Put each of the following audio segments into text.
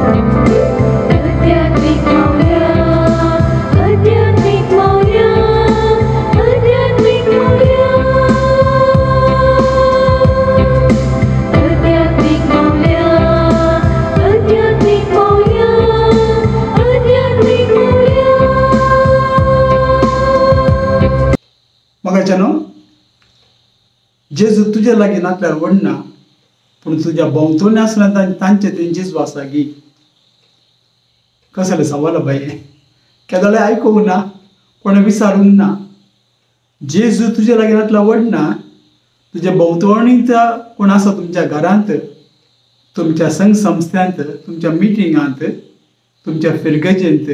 आध्यात्मिक मौल्य, आध्यात्मिक मौल्य, आध्यात्मिक मौल्य, आध्यात्मिक मौल्य, आध्यात्मिक मौल्य, आध्यात्मिक मौल्य. मगाच्यानो जेजू तुझ्या लागीं नासल्यार व्हडना, पूण तुज्या भोंवतणी आसल्या तांचे ते जेजू आसा गी. कसले सवाल बाई, केदोळे आयकूंक ना, कोणें विचारूंक ना. जेजू तुज्या लागीं नासल्यार व्हडना, तुज्या भोंवतणींत कोण आसा तुमच्या घरांत, तुमच्या संघ संस्थांत, तुमच्या मिटिंगांत, तुमच्या फिरगजेंत,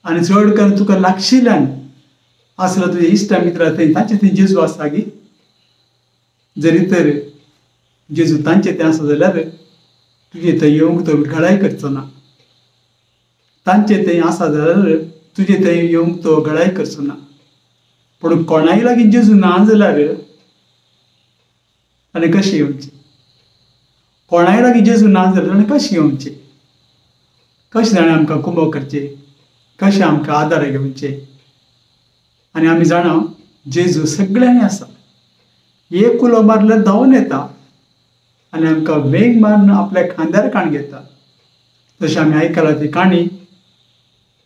आनी चड करून तुका लागशिल्ल्यान आसलो तुजे इश्ट मित्र थंय, तांचे थंय जेजू आसा गी. जरी तर जेजू तांचे तें आसा जाल्यार तुजे थंय येवंक तो घडाय करचो ना. तांचे थंय आसा जाल्यार तुजे थंय येवंक तो घडाय करचो ना. पूण कोणाय लागीं जेजू ना जाल्यार आनी कशें येवचें? कोणाय लागीं जेजू ना जाल्यार आनी कशें येवचें? कशें जाणें आमकां कुंभ करचें? कशें आमकां आदार घेवचें? आनी आमी जाणा जेजू सगळ्यांनी आसा. एक उलो मारल्यार धांवून येता आनी आमकां वेग मारून आपल्या खांद्यार काण घेता. जशें आमी आयकलां ती काणी,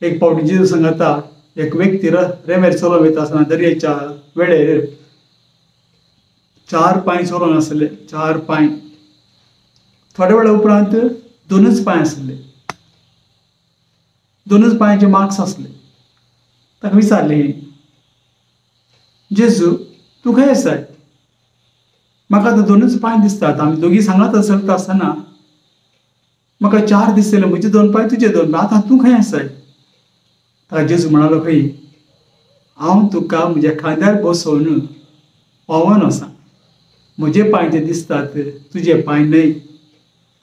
एक फावटी जेजू सांगता, एक व्यक्ती रेंवेर चलोवन वयता आसतना दर्याच्या वेळेर 4 पांय चलोवन आसले. 4 पांय. थोड्या वेळा उपरांत 2च पांय आसले. 2च पांयाचे मार्क्स आसले. ताका विचारलें, जेजू तूं खंय आसाय? म्हाका आतां 2च पांय दिसतात. आमी दोगी सांगात चलता आसतना म्हाका 4 दिसले. म्हजे 2 पांय, तुजे 2 पांय. आतां तूं खंय आसाय? ताका जेजू म्हणालो, खंय हांव तुका म्हज्या खांद्यार बसोवन पावोन आसा. म्हजे पांय जे दिसतात, तुजे पांय न्हय.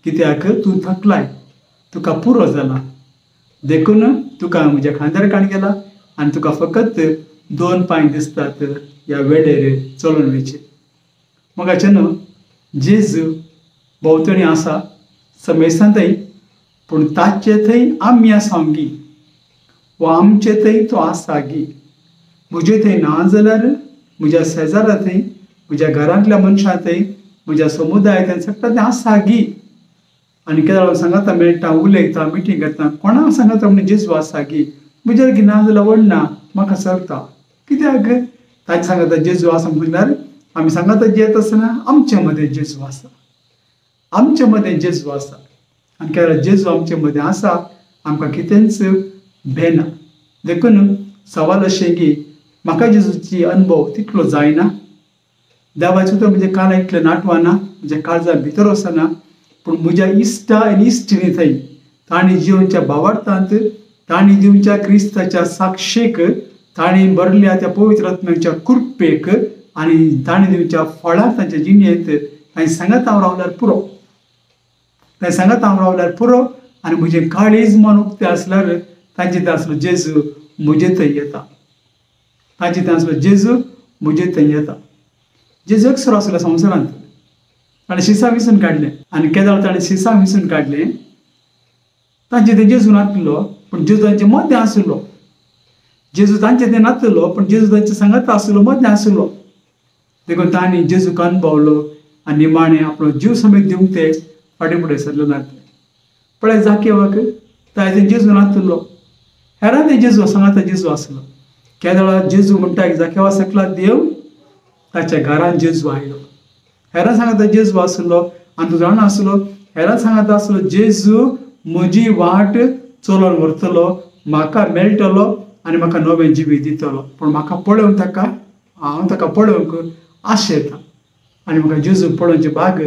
कित्याक तूं थकलाय, तुका पुरो जाला. देखून तुका म्हज्या खांद्यार काण केला आनी तुका फकत 2 पांय दिसतात ह्या वेळेर चलोवन वयचे. मगाच्यान जेजू भोंवतणी आसा, समेस्तां थंय, पूण ताचे थंय आमी आसा गी, वा आमचे थंय तो आसा गी. म्हजे थंय ना जाल्यार म्हज्या शेजारा थंय, म्हज्या घरांतल्या मनशां थंय, म्हज्या समुदाया थंय सगळें तें आसा गी. आनी केदो सांगाता मेळटा, उलयता, मिटींग करता, कोणाक सांगाता म्हणून जेजू आसा गी. म्हजे लागीं ना जाल्यार व्हडना, म्हाका चलता. कित्याक ताचे सांगाता जेजू आसा म्हणल्यार आमी सांगाता जेत आसतना आमचे मदें जेजू आसा. आमचे मदें जेजू आसा. आनी केन्ना जेजू आमचे मदें आसा, आमकां कितेंच भेना. देखून सवाल अशें की म्हाका जेजूची अनुभव तितलो जायना. देवाचें उतर म्हणजे कान इतलें नाटवाना, म्हज्या काळजां भितर वचना. पूण म्हज्या इश्टा आनी इश्टिणी थंय तांणी जिवनच्या भावार्थांत, तांणी दिवच्या क्रिस्ताच्या साक्षेक, तांणी भरल्या त्या पवित्र आत्म्याच्या कृपेक आनी तांणी दिवच्या फळाक तांच्या जिणेंत तांणी सांगत हांव रावल्यार पुरो. तांणी सांगत हांव रावल्यार पुरो. आनी म्हजें काळीज मन उक्तें आसल्यार तांचे थंय आसलो जेजू म्हजे थंय येता. तांचे थंय आसलो जेजू म्हजे थंय येता. जेजू एकसरो आसलो संवसारांत. ताणें शिसां विसून काडलें. आनी केदो ताणें शिसां विसून काडलें, तांचे थंय जेजू नासलो, पूण जेजू तांचे मदें आसलो. जेजू तांचे थंय नासलो, पूण जेजू तांचे सांगात आसलो, मदें आसलो. देखून तांणी जेजूक अनुभवलो आनी निमाणें आपलो जीव समेत दिवंक ते फाटीं फुडें सरले नात. पळय जाकेवाक, तांचे थंय जेजू नासलो, हेरां थंय जेजू सांगाता जेजू आसलो. केदो वेळार जेजू म्हणटा की जाकेवा सकला देव, ताच्या घरांत जेजू आयलो. हेरां सांगाता जेजू आसलो आनी तूं जाणा आसलो, हेरां सांगाता आसलो जेजू म्हजी वाट चलोवन व्हरतलो, म्हाका मेळटलो आनी म्हाका नवें जिवीत दितलो. पूण म्हाका पळोवंक ताका, हांव ताका पळोवंक आशेता. आनी म्हाका जेजू पळोवचे बाग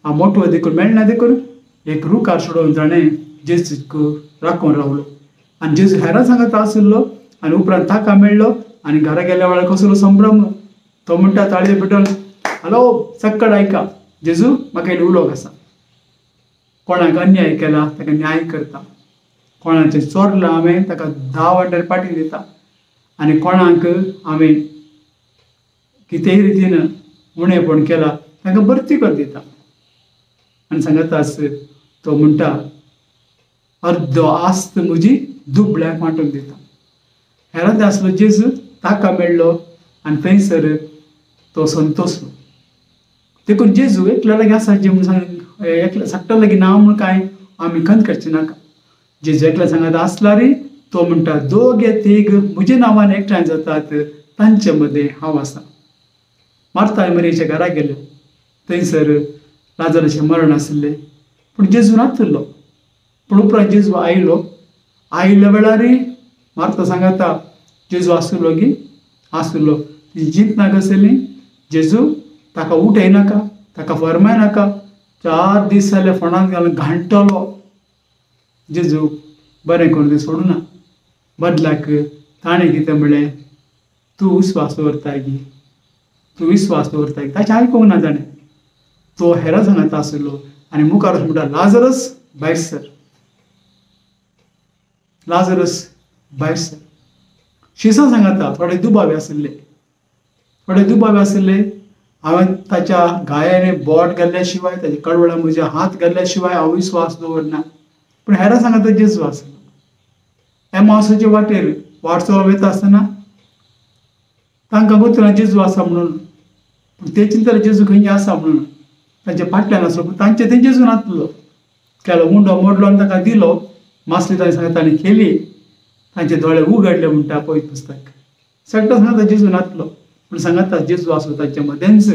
हांव मोटो देखून मेळना. देखून एक रुखार सोडून ताणें जेजूक राखून रावलो. आनी जेजू हेरां सांगाता आसलो आनी उपरांत ताका मेळ्ळो. आनी घरा गेल्या वेळार कसलो संभ्रम. तो म्हणटा ताळयो पेटोवन, हॅलो सक्कड आयका, जेजू म्हाका इल्लो उलोवंक आसा. कोणाक अन्याय केला ताका न्याय करता. कोणाचें चोरलां हांवें ताका 10 वांटेर पाटी दिता. आनी कोणाक हांवें कितेंय रितीन उणेंपण केलां तांकां बरती कर दिता. आनी सांगाता तो म्हणटा अर्द आस्त म्हजी दुबळ्याक वांटून दिता. हेरांत आसलो जेजू ताका मेळ्ळो आनी थंयसर तो संतोसलो. देखून जेजू एकल्या लागीं आसा जे म्हूण सांग एकल्या सक्टा लागीं ना म्हूण कांय आमी खंत करचे नाका. जेजू एकल्या सांगात आसला रे तो म्हणटा दोगे तीग म्हज्या नांवान एकठांय जातात तांचे मदें हांव आसा. मार्था आनी मरियेच्या घरा गेले. थंयसर लाजराचें मरण आशिल्लें पूण जेजू नासलो. पूण उपरांत जेजू आयलो. आयिल्ल्या वेळार मार्था सांगता जेजू आसलो गी आसलो. ती जीत नाका आसली. जेजू ताका उठयनाका ताका फरमायनाका. 4 दीस जाले फोंडांत घालून घांटलो. जेजू बरें करून ती सोडूना. बदलाक ताणें कितें म्हणलें तूं विस्वास दवरता गी तूं विस्वास दवरता गी. ताचें आयकूंक ना ताणें. तो हेरा सांगता आसलो आनी मुखार म्हणटा लाजरस भायर सर. लाजरस भायर सर. शिसा सांगता थोडे दुबावे आशिल्ले. थोडे दुबावे आशिल्ले. हांवें ताच्या गायांनी बोट घाल्ल्या शिवाय ताच्या कडवळां म्हजे हात घाल्ल्या शिवाय हांव विस्वास दवरना. पूण हेरा सांगता जेजू आसलो. एमावसाचे वाटेर वाटचलो वयता आसतना तांकां गोतूना जेजू आसा म्हणून. पूण ते चिंतले जेजू खंय आसा म्हणून. तांचे फाटल्यान आसलो पूण तांचे थंय जेजू नासलो. केलो मुंडो मोडलो आनी ताका दिलो. मासली ताणें सांगता ताणें केली. तांचे दोळे उगडले म्हणटा पळय पुस्तक. सगळो सांगता जेजू नासलो पूण सांगता जेजू आसलो तांचे मदेंच.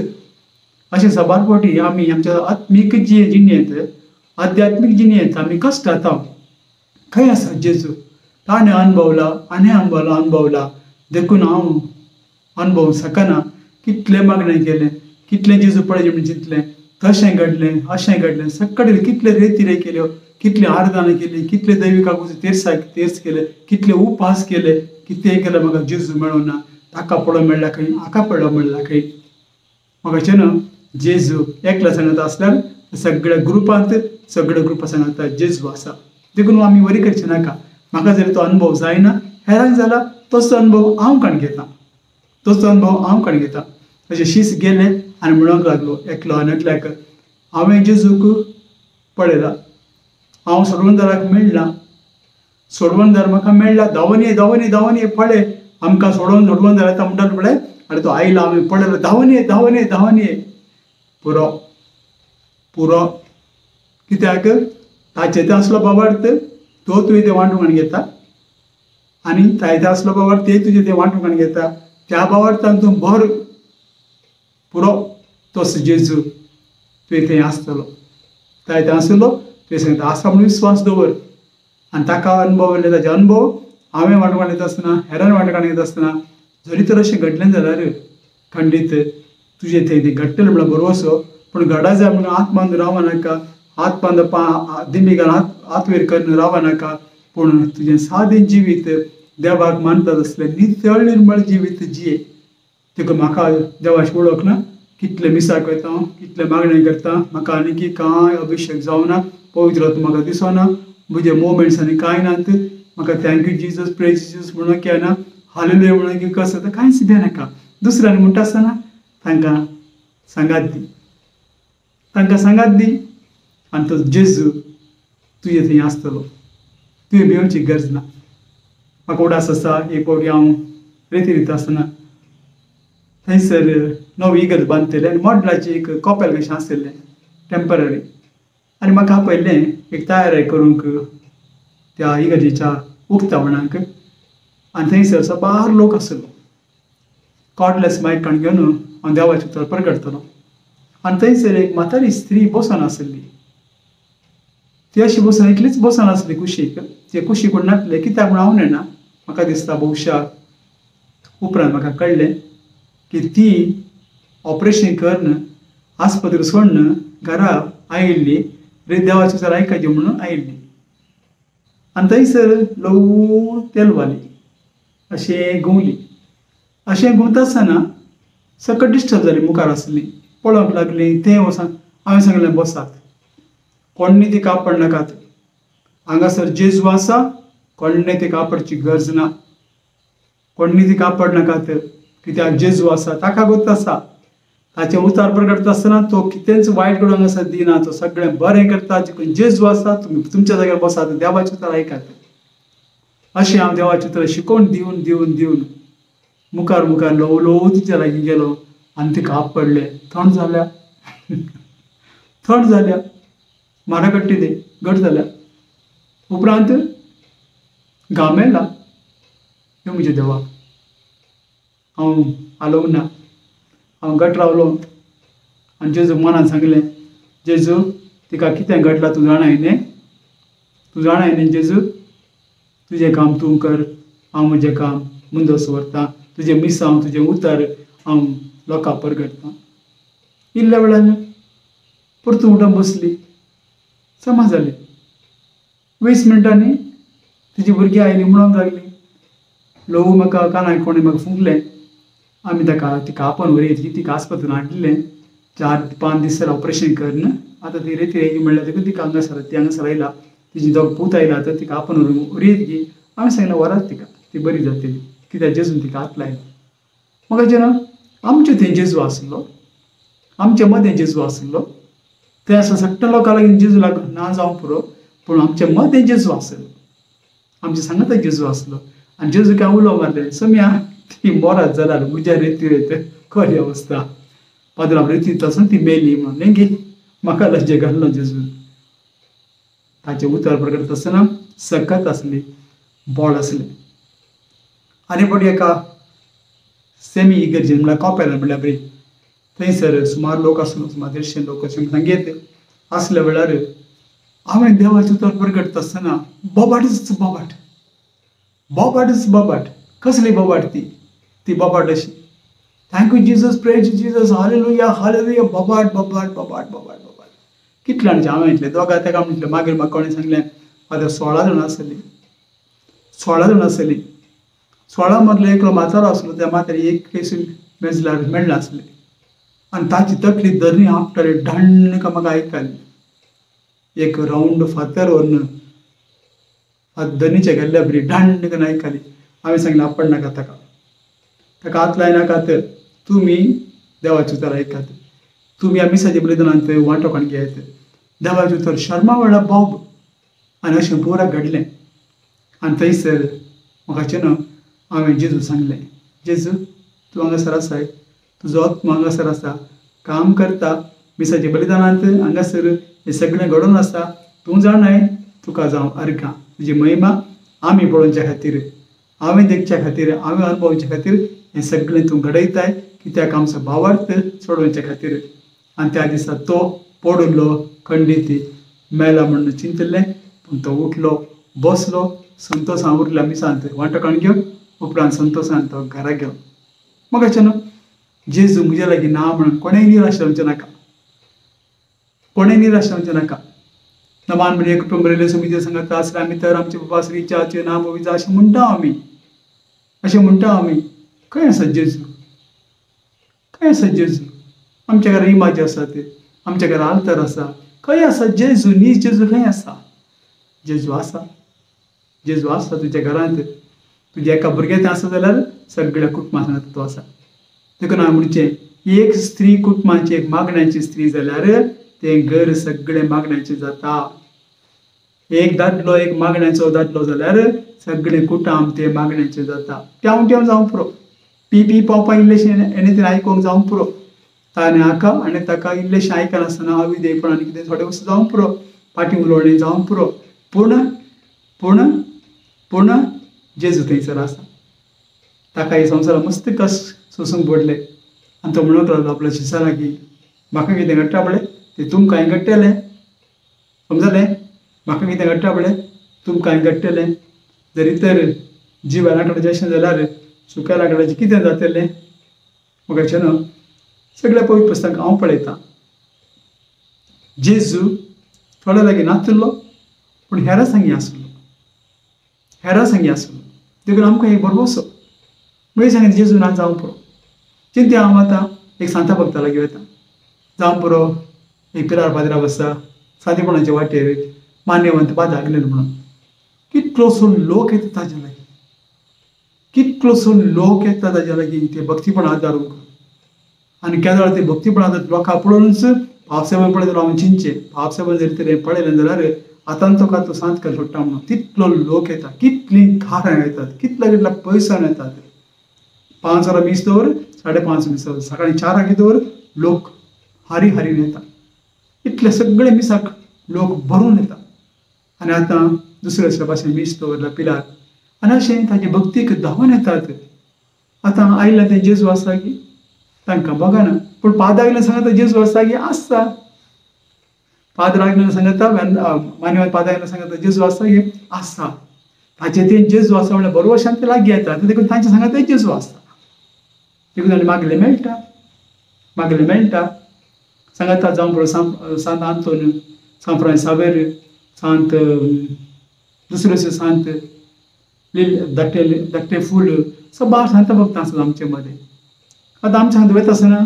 अशें सबार फावटी आमी आमच्या आत्मीक जिणेंत आध्यात्मीक जिणेंत आमी कश्ट जाता. खंय आसा जेजू. ताणें अनुभवला आनी अनुभवला देखून हांव अनुभवूंक शकना. कितलें मागणें केलें कितलें जेजू पळय म्हूण चिंतलें तशें घडलें अशें घडलें. सकयल कितले रेती केल्यो कितली आरदानां केलीं कितले दैविकाकूच तेर्स केले कितले उपास केले. कितें केलें म्हाका जेजू मेळूं ना. ताका पळोवंक मेळ्ळा खंय हाका पळोवंक मेळ्ळा खंय. म्हाका अशें जेजू एकला सांगता आसल्यार सगळ्या ग्रुपां सांगता जेजू आसा. देखून आमी वरी करचे नाका. म्हाका जरी तो अनुभव जायना हेरांक जाला तसो अनुभव हांव काण घेता. अशें शीस गेले आनी म्हणूंक लागलो एकलो एकल्याक हांवें जेजूक पळयला. हांव सोडवणदाराक मेळ्ळा. सोडवणदार म्हाका मेळ्ळा. धांवून ये पळय आमकां सोडवणदार येता म्हणटालो पळय आनी तो आयला हांवें पळयलो. धांवून ये पुरो कित्याक ताचे ते आसलो बाबार्थ तो तुवें ते वांटून घेता आनी तायते आसलो बाबार्थ ते तुजें ते वांटून घेता. त्या बाबार्थान तूं भर पुरो तोच जेजू तुवें थंय आसतलो. तायते आसलो तुवें सांगता आसा म्हणून विस्वास दवर. आनी ताका अनुभव येयले ताचे अनुभव हांवें वांटून घेता आसतना हेरांनी वांटून घेता आसतना जरी तर अशें घडलें जाल्यार खंडीत तुजें थंय तें घडटलें म्हणून बरोवसो. पूण घडा जाय म्हणून हात बांदून रावं नाका. हात बांद दिमी घालून हात वयर करून रावं नाका. पूण तुजें सादें जिवीत देवाक मानतात आसलें नितळ निर्मळ जिवीत जिये. देखून म्हाका देवाची वळख ना. कितले मिसाक वयता कितले मागणें करता म्हाका आनी कांय अभिशेक जावना. पवित्र आत्मा म्हाका दिसना. म्हजे मोमेंट्स आनी कांय नात. म्हाका थँक्यू जिजस प्रेज जिजस म्हणून केना हालेलुया म्हणून कसं तर कांयच दिनाका. दुसऱ्यांनी म्हणटा आसतना तांकां सांगात दी आनी तो जेजू तुजे थंय आसतलो. तुवें भिवची गरज ना. म्हाका उडास आसा एक फावटी हांव रेती दिता आसतना थंयसर नवी इगर्ज बांदतले आनी मॉडलाची एक कॉपेल कशें आसलें टेम्पररी. आनी म्हाका आपयलें एक तयारी करूंक त्या इगर्जेच्या उक्तावणाक. आनी थंयसर सबार लोक आसलो. कॉर्डलेस मायकान घेवन हांव देवाचें उतर प्रगटतलो. आनी थंयसर एक म्हातारी स्त्री बसून आसली. ती अशी बसून एकलीच बसून आसली कुशीक. ते कुशीक कोण नासले कित्याक म्हूण हांव नेना. म्हाका दिसता भविश्याक उपरांत म्हाका कळ्ळें की ती ऑपरेशन करून आस्पत्री सोडून घरा आयिल्ली देवाचें उतर आयकचें म्हणून आयिल्ली. आनी थंयसर ल्हव तेलवाली अशें घुंवली. अशें घुंवता आसतना सकट डिस्टर्ब जाली मुखार आसली. पळोवंक लागली तें वचोन हांवें सांगलें बसात. कोणनी ती कापड नाकात. हांगासर जेजू आसा. कोणें ती कापडची गरज ना. कोणनी ती कापड नाकात कित्याक जेजू आसा ताका गोत आसा. ताचे उतार प्रकट आसतना तो कितेंच वायट करूंक आसा दिना, तो सगळें बरें करता. जितून जेजू आसा तुमी तुमच्या जाग्यार बसात, देवाचें उतर आयकात. अशें हांव देवाचें उतर शिकोवन दिवन दिवन दिवन मुखार मुखार ल्हव ल्हव तिच्या लागीं गेलो आनी तिका आपडलें. थंड जाल्या थंड जाल्या, म्हारा कट्टी दे घट जाल्या. उपरांत घाम येयला. हे म्हजे देवा, हांव आलोंक ना, हांव घट रावलो. आनी जेजू मनान सांगलें, जेजू तिका कितें घडलां तूं जाणाय न्ही, तूं जाणाय न्ही जेजू, तुजें काम तूं कर, हांव म्हजें काम मुंदस व्हरतां. तुजें मिसांव तुजें उतर हांव लोकांक परगटतां. इल्ल्या वेळान परतून उठून बसली. समा जाली. 20 मिनटांनी तिची भुरगीं आयलीं म्हणूंक लागलीं. ल्हवू म्हाका कानाय कोणें म्हाका फुंकलें. आमी तिका आपोवन व्हरयतली, तिका आस्पत्रांत हाडलें. 4-5 दीस जाल्यार ऑपरेशन करन. आतां ती रेती येयली म्हणल्यार देखून तिका हांगासर आयला. तिची दोग पूत आयला, तर तिका आपोवन व्हरयतली. हांवें सांगलें व्हरात तिका, ती बरी जातली, कित्याक जेजून तिका हात लायला. म्हाका जेन्ना आमचे थंय जेजू आसलो, आमचे मदें जेजू आसलो, ते असं सगळ्या लोकां लागीं जेजू ना जावं पुरो, पूण आमचे मदें जेजू आसलो, आमचे सांगात जेजू आसलो. आनी जेजू काय उलो मारलें, सम्या ती मोरात जाल्यार म्हज्या रेतीर खरी अवस्था, पाद्रांव रेतीर तसून ती मेली म्हणून नेंगे म्हाका लज्जे घालना जेजू. ताचें उतर प्रकट आसतना सकत आसली, बोड आसलें. आनी पण एका सेमी इगर्जेन म्हळ्यार कॉपेलान म्हणल्यार बरी थंयसर सुमार लोक आसलो, सुमार 150 लोक अशें सांगेत. असल्या वेळार हांवें देवाचें उतर प्रकट आसतना बोबाटच बोबाट, बोबाटच बोबाट. कसली बोबाट ती बोबाट अशी, thank you Jesus, praise Jesus, hallelujah hallelujah, बोबाट बोबाट बोबाट बोबाट बोबाट. कितले जाणांचे हांवें म्हटलें, दोगां तेका म्हटलें. मागीर म्हाका कोणें सांगलें, आतां 16 जाणां आसलीं, 16 जाणां आसलीं. 16 मदलो एकलो म्हातारो आसलो. त्या म्हातारी एक केसून मेजल्यार मेळना आसलें. आनी ताची तकली धरणी आपटाली, ढण्ण का म्हाका आयकली. एक रावंड फातर व्हरून धनीच्या गेल्ल्या बरी ढण्ण करून आयकली. हांवें सांगलें आपड नाका ताका हात लायनाकात, तुमी देवाचें उतर आयकात, तुमी ह्या मिसाच्या बलिदानांत वांटोकान घेयात. देवाचें उतर शर्मा वेळा बॉब. आनी अशें पुराक घडलें. आनी थंयसर म्हाका चिनो हांवें जेजू सांगलें, जेजू तूं हांगासर आसाय, तुजो आत्मा हांगासर आसा, काम करता मिसाच्या बलिदानांत. हांगासर हें सगळें घडोवन आसा. तूं जाणाय तुका जावं अर्घां. तुजी महिमा आमी पळोवच्या खातीर, हांवें देखच्या खातीर, हांवें अनुभवच्या खातीर हें सगळें तूं घडयताय, कित्याक आमचो भावार्थ सोडोवच्या खातीर. आनी त्या दिसा तो पडलो खंडीत मेला म्हणून चिंतलें, पूण तो उठलो, बसलो, संतोशान उरल्या मिसांत वांटोकान घेवन. उपरांत संतोशान तो घरा गेलो. म्हाका चिनो जेजू म्हजे लागीं ना म्हणून कोणेंय निराश जावचें नाका, कोणेंय निराश जावचें नाका. नमान म्हणजे कुटुंब रेल्वे समिती सांगत आसले आमी तर आमचे बाबा श्रीच्याचे नाम विजा अशें म्हणटा आमी, अशें म्हणटा आमी. खंय आसा जेजू, खंय आसा जेजू? आमच्या घरा इमाजी आसात, आमच्या घरा आल्तर आसा, खंय आसा जेजू? नीज जेजू खंय आसा? जेजू आसा, जेजू आसा तुज्या घरांत. तुज्या एका भुरग्याचें आसा जाल्यार सगळ्या कुटुंबां सांगता तो आसा. देखून हांवें म्हणचें, एक स्त्री कुटुंबाची एक मागण्याची स्त्री जाल्यार तें घर सगळें मागण्याचें जाता. एक दादलो एक मागण्याचो दादलो जाल्यार सगळें कुटुंब तें मागण्याचें जाता. ट्याव ट्याव जावं पुरो, पी पी पावपा इल्लेशें एने तें आयकोंक जावं पुरो, ताणें हाका आनी ताका इल्लेशें आयकनासतना अविधेयपण आनी कितें थोडें वस्तू जावं पुरो, फाटीं उलोवणें जावं पुरो. पूण पूण पूण जेजू थंयसर आसा. ताका हे संवसारांत मस्त कश्ट सोसूंक पडले. आनी तो म्हणूंक लागलो आपल्या शिश्यां लागीं, म्हाका कितें घडटा पळय तें तुमकांय घडटलें. समजलें? म्हाका कितें घडटा पळय तुमकांय घडटलें. जरी तर जिवा लाकडाचें अशें जाल्यार सुक्या लाकडाचें कितें जातलें? म्हाका चिनो सगळ्या पवित्र पुस्तकांत हांव पळयतां, जेजू थोड्या लागीं नासलो, पूण हेरां सांगी आसलो, हेरां सांगी आसलो. देखून आमकां एक बरो वसो मागीर सांगता जेजू ना जावं पुरो. चिंते हांव आतां एक सांता भक्ता लागीं वता, जावं पुरो एक पिरार पाद्रांव आसा सादेपणाचे वाटेर मान्यवंत बादा आगलेलो म्हणून. कितलोसो लोक येता ताजे लागीं, कितलोसो लोक येता ताजे लागीं ते भक्तीपण आदारूंक. आनी केदोळ ती भक्तीपणां लोकां पळोवनूच पावसाबळ पळय जाल्यार हांव चिंचे पावसाबळ जरी तरी पळयलें जाल्यार आतां तुका तो सांत कर सोडटा म्हणून तितलो लोक येता कितलीं घारां येतात कितल्या पयसान येतात 5 वरां मीस दवर 5:30 मीस दवर सकाळीं 4 दवर लोक हारी हारीन येतात इतले सगळे मिसाक लोक भरून येतात आनी आतां दुसरे भाशेन मीस दवरला पिलार आनी अशें ताचे भक्तीक धांवन येतात आतां आयला ते जेजू आसा की तांकां बघना पूण पादां आयलें सांगता जेजू आसा की आसता पाद रागलें सांगता मान्यवाद पादां आयलें सांगता जेजू आसा की आसा ताचे ते जेजू आसा म्हणल्यार बरोबर शांती लागीं येता देखून तांचे सांगता जेजू आसता देखून आनी मागलें मेळटा सांगता जावं पळय सांत आंतोन सांत फ्रांसीस सावेर सांत दुसरे सांत धाकटे फूल सबार सांत भक्त आसतात आमचे मदें आतां आमचे सांगता वयता आसतना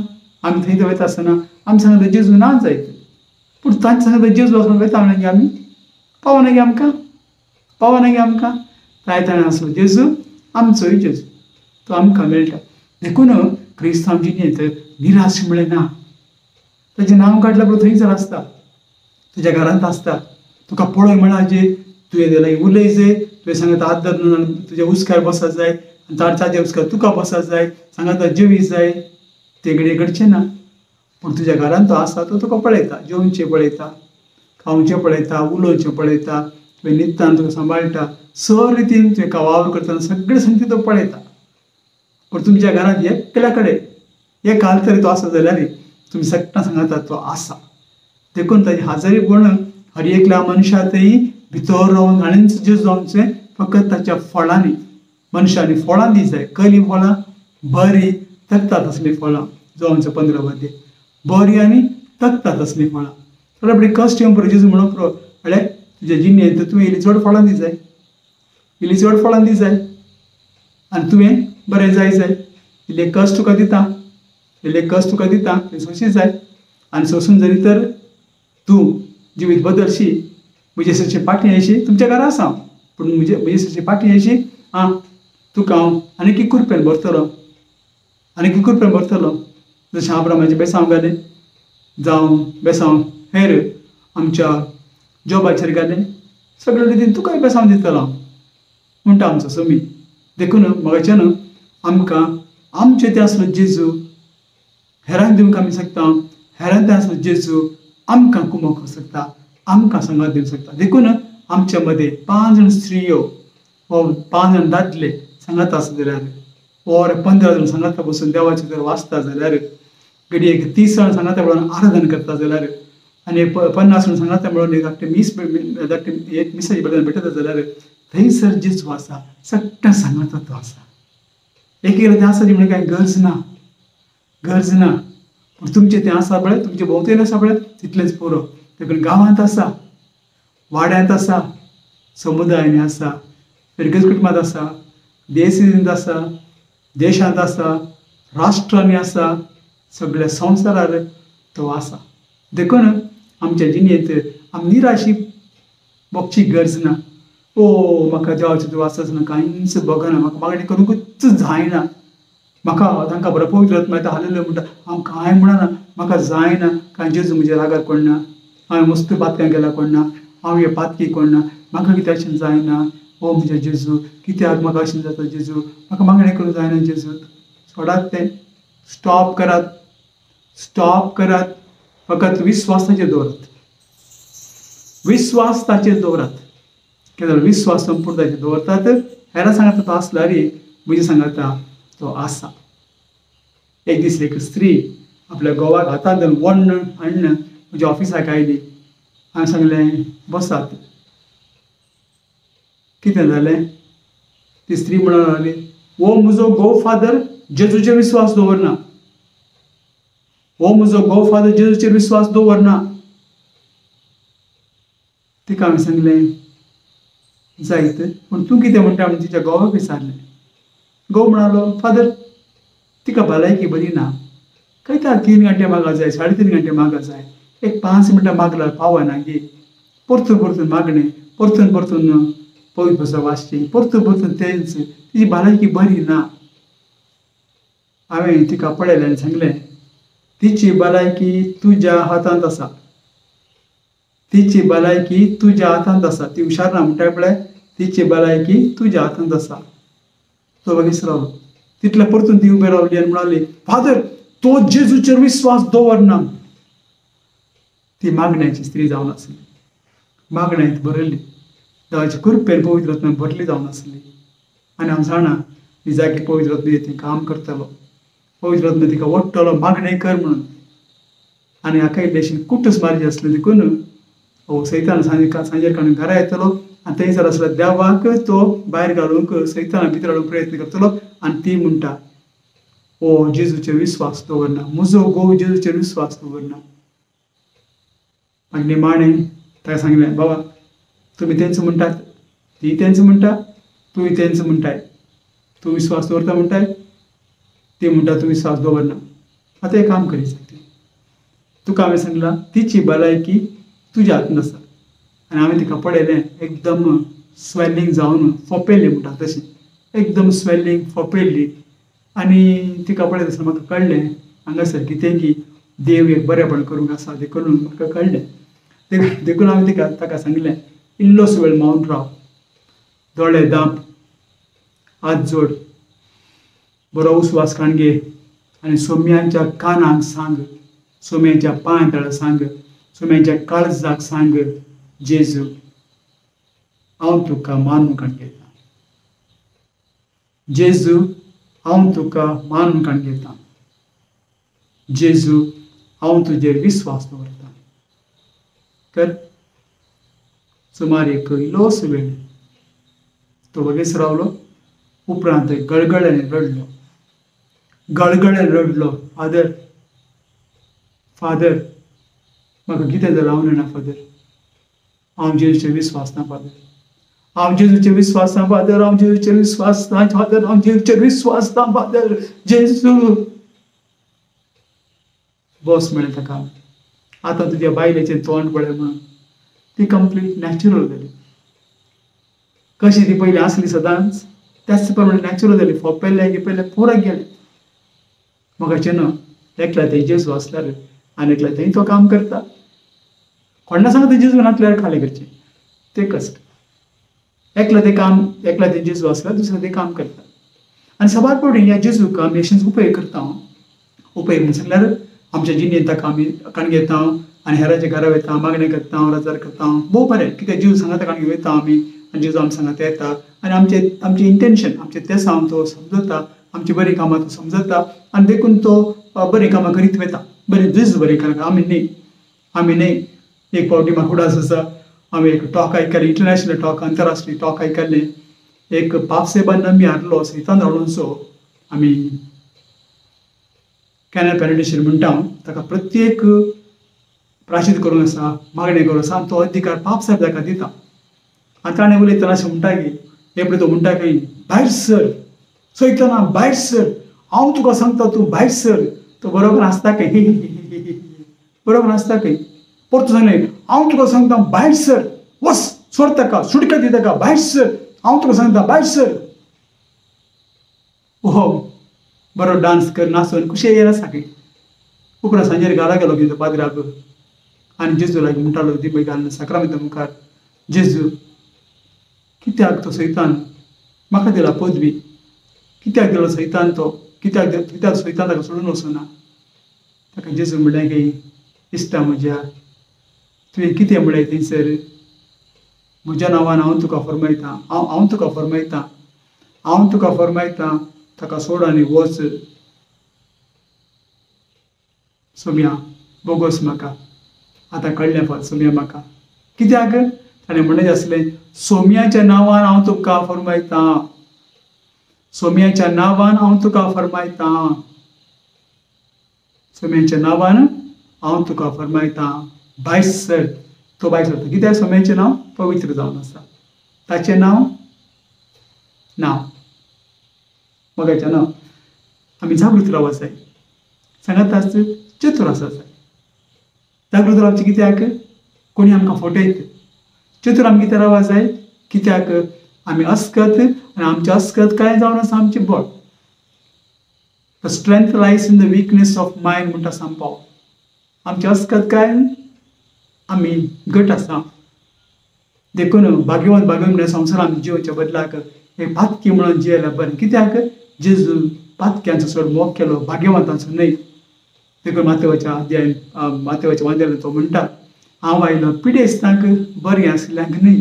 आमी थंय वयता आसतना आमी सांगता जेजू ना जायत पूण तांचे सांगता जेजू आसतना वयता म्हणलें की आमी पावना गे आमकां तायताना आसलो जेजू आमचोय जेजू तो आमकां मेळटा देखून क्रिस्तांव जिणेंत निराश म्हणलें ना ताचें नांव काडलां पळय थंयसर आसता तुज्या घरांत आसता तुका पळय म्हणा जे तुवें जाल्यार उलय जाय तुवें सांगता आदर तुज्या उस्कार बसत जाय आनी ताच्या उस्कार तुका बसत जाय सांगता जेवी जाय ते घडये घडचें ना पूण तुज्या घरांत तो आसा तो तुका पळयता जेवचें पळयता खावचें पळयता उलोवचें पळयता तुवें नित्तान तुका सांबाळटा सर रितीन तुवें वावर करतना सगळे संगती तो पळयता पूण तुमच्या घरांत एकल्या कडेन एक हाल तरी तो आसा जाल्यार तुमी सगळ्यां सांगता तो आसा देखून ताची हाजरीपण हर एकल्या मनशांतय भितर रावन आनीच जेजू आमचें फकत ताच्या फळांनी मनशांनी फळां दी जाय खंयलीं फळां बरीं तगतात असलीं फळां जो आमचो 15 मध्ये बरीं आनी तगतात असलीं फळां थोडे बरें कश्ट येवन पळय जेजू म्हणून पुरो म्हळ्यार तुज्या जिणेंत तुवें इल्लीं चड फळां दी जाय आनी तुवें बरें जाय इल्लें कश्ट तुका दिता तुवें सोंशी जाय आनी सोंसून जरी तर तूं जिवीत बदलशी मुजेसाची पाटी येशी तुमच्या घरा आसा पूण मुजेसाची पाटी येशी तुका हांव आनीक एक कुरपेन भरतलो जशें आब्रामाचें बेसांव घालें जावं बेसांव हेर आमच्या जॉबाचेर घालें सगळे रितीन तुकाय बेसांव दितलो हांव म्हणटा आमचो समी देखून मोगाच्यान आमकां आमचें तें आसलो जेजू हेरांक दिवंक आमी शकता हेरांक तें आसलो जेजू आमकां कुमोवंक शकता आमकां संगात दिवंक शकता देखून आमच्या मदें 5 जाण स्त्रियो वा 5 जाण दादले सांगात आसा जाल्यार वर 15 जाण सांगाता बसून देवाचें जर वाचता जाल्यार घडये 30 जाण सांगाता मेळून आराधना करता जाल्यार आनी 50 जाण सांगाता मेळून एक मिसाची बदल भेटता जाल्यार थंयसर जेजू आसा सगळ्या सांगाता तो आसा एक तें आसा जी म्हणजे कांय गरज ना पूण तुमचें तें आसा पळय तुमचे भोंवतेन आसा पळय तितलेंच पुरो देखून गांवांत आसा वाड्यांत आसा समुदायांनी आसा व्यक्तिगत कुटुंबांत आसा देशींत आसा देशांत आसा राष्ट्रांनी आसा सगळ्या संवसारार तो आसा देखून आमच्या जिणेंत आमी निराशी भोगची गरज ना म्हाका देवाचो तूं आसाच ना कांयच बगना म्हाका मागणी करूंकूच जायना म्हाका तांकां बरो पवित्र मेळटा हालेलुया म्हणटा हांव कांय म्हणना म्हाका जायना कांय जेजू म्हज्या रागार कोणना हांवें मस्त पातक्यां गेला कोणना हांव हे पातकी कोणना म्हाका कितें अशें जायना म्हज्या जेजू कित्याक म्हाका अशें जाता जेजू म्हाका मागणी करूंक जायना जेजू सोडात तें स्टॉप करात फकत विस्वास ताचेर दवरात कित्याक विस्वास संपूर्ण ताचेर दवरतात हेरां सांगता तो आसल्यार म्हजे सांगता तो आसा एक दीस एक स्त्री आपल्या घोवाक हातांत धरून वण्ण हाडून म्हज्या ऑफिसाक आयली हांवें सांगलें बसात कितें जालें ती स्त्री म्हणून लागली म्हजो घोव फादर जेजूचेर विस्वास दवरना तिका हांवें सांगलें जायत पूण तूं कितें म्हणटा म्हणून तिच्या घोवाक विचारलें घोव म्हणालो फादर तिका भलायकी बरी ना खंय 3 घंटे मागा जाय 3.5 घंटे मागा जाय एक 5 मिनटां मागल्यार पावना गे परतून मागणें परतून पवित्र पुस्तक वाचचें परतून तेंच तिची भलायकी बरी ना हांवें तिका पळयलें आनी सांगलें तिची भलायकी तुझ्या हातांत आसा. तिची भलायकी तुझ्या हातांत आसा. ती हुशार ना म्हणटा पळय, तिची भलायकी तुझ्या हातांत आसा. तो बगीस रावलो. तितल्या परतून ती उबे रावली आनी म्हणाली, फादर, तो जेजूचेर विश्वास दवरना. ती मागण्याची स्त्री जावन आसली. मागण्यात भरली. देवाच्या कृपेन पवित्र आत्म्यान भरली जावन आसली. आनी हांव जाणा ही जागी पवित्र आत्म्यान ती काम करतलो. पवित्र आत्म्यान तिका ओडटलो मागणे कर म्हणून. आनी हाका इल्लेशी कुटूस मारची आसली देखून सैतान सांजेर काडून घरा येतलो आनी थंयसर आसल्या देवाक तो भायर घालूंक सैताना भितर हाडूंक प्रयत्न करतलो. आनी ती म्हणटा, ओ जेजूचेर विश्वास दवरना, म्हजो घोव जेजूचेर विश्वास दवरना. आनी निमाणें ताका सांगलें, बाबा तुमी तेंच म्हणटात, ती तेंच म्हणटा, तूंय तेंच म्हणटाय. तूं विश्वास दवरता म्हणटाय, ती म्हणटा तूं विश्वास दवरना. आतां एक काम करीत तुका हांवें सांगलां तिची भलायकी तुज्या हातांत आसा. आनी हांवें तिका पळयलें एकदम स्वेलिंग जावन फोपेल्ली म्हणटा तशी, एकदम स्वेलिंग फोपेल्ली. आनी तिका पळयत आसतना म्हाका कळ्ळें हांगासर कितें की देव एक बरेपण करूंक आसा देखून म्हाका कळ्ळें. देखून हांवें ताका सांगलें, इल्लोसो वेळ मावन राव, दोळे धांप, हात जोड, बरो उस्वास काण घे आनी सोम्यांच्या कानाक सांग, सोम्याच्या पांय तळा सांग, सोम्याच्या काळजाक सांग, जेजू हांव तुका मानून काण घेता. जेजू हांव तुका मानून काण घेता. जेजू हांव तुजेर विश्वास दवरता. कर. सुमार एक इल्लोसो वेळ तो बगीस रावलो. उपरांत गळगळ्यान रडलो. गळगळ्यान रडलो, फादर, फादर, म्हाका कितें जालां हांव जाणा फादर. हांव जेजूचेर विश्वास ना फादर. हांव जेजूचेर विश्वास ना फादर. हांव जेजूचेर विश्वास ना फादर. हांव जेजूचेर विश्वास ना फादर. जेजू. बस म्हळें ताका. आतां तुज्या बायलेचें तोंड पळय म्हणून. ती कंप्लीट नॅचरल जाली. कशी ती पयलीं आसली सदांच त्याच प्रमाणे नॅचरल जाली. फोपेल्ले गिपेल्ले पुराक गेले. म्हाका चिनो एकल्या थंय जेजू आसल्यार आनी एकल्या थंय तो काम करता. कोणा सांगता जेजू नासल्यार खाली करचें तें कश्ट. एकल्या थंय जेजू आसल्यार दुसरें थंय काम करता. आनी सबार फावटी ह्या जेजूक आमी अशेंच उपेग करता. उपेग म्हणून सांगल्यार आमच्या जिणेंत ताका आमी काण घेता आनी हेरांच्या घरा वयता, मागणें करता, राजार करता. भोव बरें, कित्याक जेजू सांगता काण घेवन वयता आमी आनी जेजू आमच्या सांगात येता आनी आमचें इंटेंशन, आमचें तेसां तो समजता, आमची बरीं कामां तो समजता आनी देखून तो बरीं कामां करीत वयता. बरें जेजू बरें करता. आमी न्ही. एक फावटी म्हाका उडास आसा, हांवें एक टॉक आयकल्लें, इंटरनॅशनल टॉक, आंतरराष्ट्रीय टॉक आयकल्लें. एक पापसेबान नमी हारलो सैतान धाडूनसो. आमी कॅनल पेनडिशर म्हणटा ताका प्रत्येक प्राशीत करूंक आसा, मागणें करूंक आसा आनी तो अधिकार पापसाहेब ताका दिता. आनी ताणें उलयतना अशें म्हणटा की एपडे तो म्हणटा की भायर सर सैताना, भायर सर, हांव तुका सांगता तूं भायर सर. तो बरोबर आसता खंय? बरोबर आसता खंय? परतून सांगलें, हांव तुका सांगता भायर सर, वस, सोड ताका, सुटका दी ताका, भायर सर, हांव तुका सांगता भायर सर. ओहो बरो डान्स कर, नाचून खुशी येयला सारकी. उपरांत सांजेर घरा गेलो की पाद्र्याक आनी जेजू लागीं म्हणटालो दिपय घालून साक्रामेंता मुखार, जेजू कित्याक तो सैतान म्हाका दिला पदवी, कित्याक दिलो सैतान तो, कित्याक सैतान ताका सोडून वचना. ताका जेजू म्हणलें की इश्टा म्हज्या, तुवें कितें म्हणलें थंयसर, म्हज्या नांवान हांव तुका फरमायतां, हांव तुका फरमायतां, हांव तुका फरमायतां, ताका सोड आनी वच. सोम्या बोगोस म्हाका आतां कळ्ळें सोम्या म्हाका. कित्याक ताणें म्हणलें आसलें, सोम्याच्या नांवान हांव तुका फरमायतां, सोम्याच्या नांवान हांव तुका फरमायतां, सोम्याच्या नांवान हांव तुका फरमायतां, भायर सर. तो भायर सरता. कित्याक सोम्याचें नांव पवित्र जावन आसा. ताचें नांव मोगाचें नांव. आमी जागृत रावूंक जाय. सांगात आसत चतूर आसा जाय. जागृत रावचें कित्याक? कोणी आमकां फटयत. चतूर आमी कित्याक रावूंक जाय? कित्याक आमी अस्कत आनी आमचें अस्कत कांय जावन आसा आमचें बळ. The strength lies in the weakness of mind म्हणटा सांगपाव. आमचे असतात काय आमी घट आसा देखून भाग्यवान म्हणून संवसार आमी जिवच्या बदलाक एक पातकी म्हणून जियेला बरें. कित्याक जेजू पातक्यांचो चड मोग केलो, भाग्यवंतांचो न्हय. देखून मातेवाच्या वांद्याला तो म्हणटा हांव आयलो पिडेस्तांक बरीं आसल्यांक न्हय,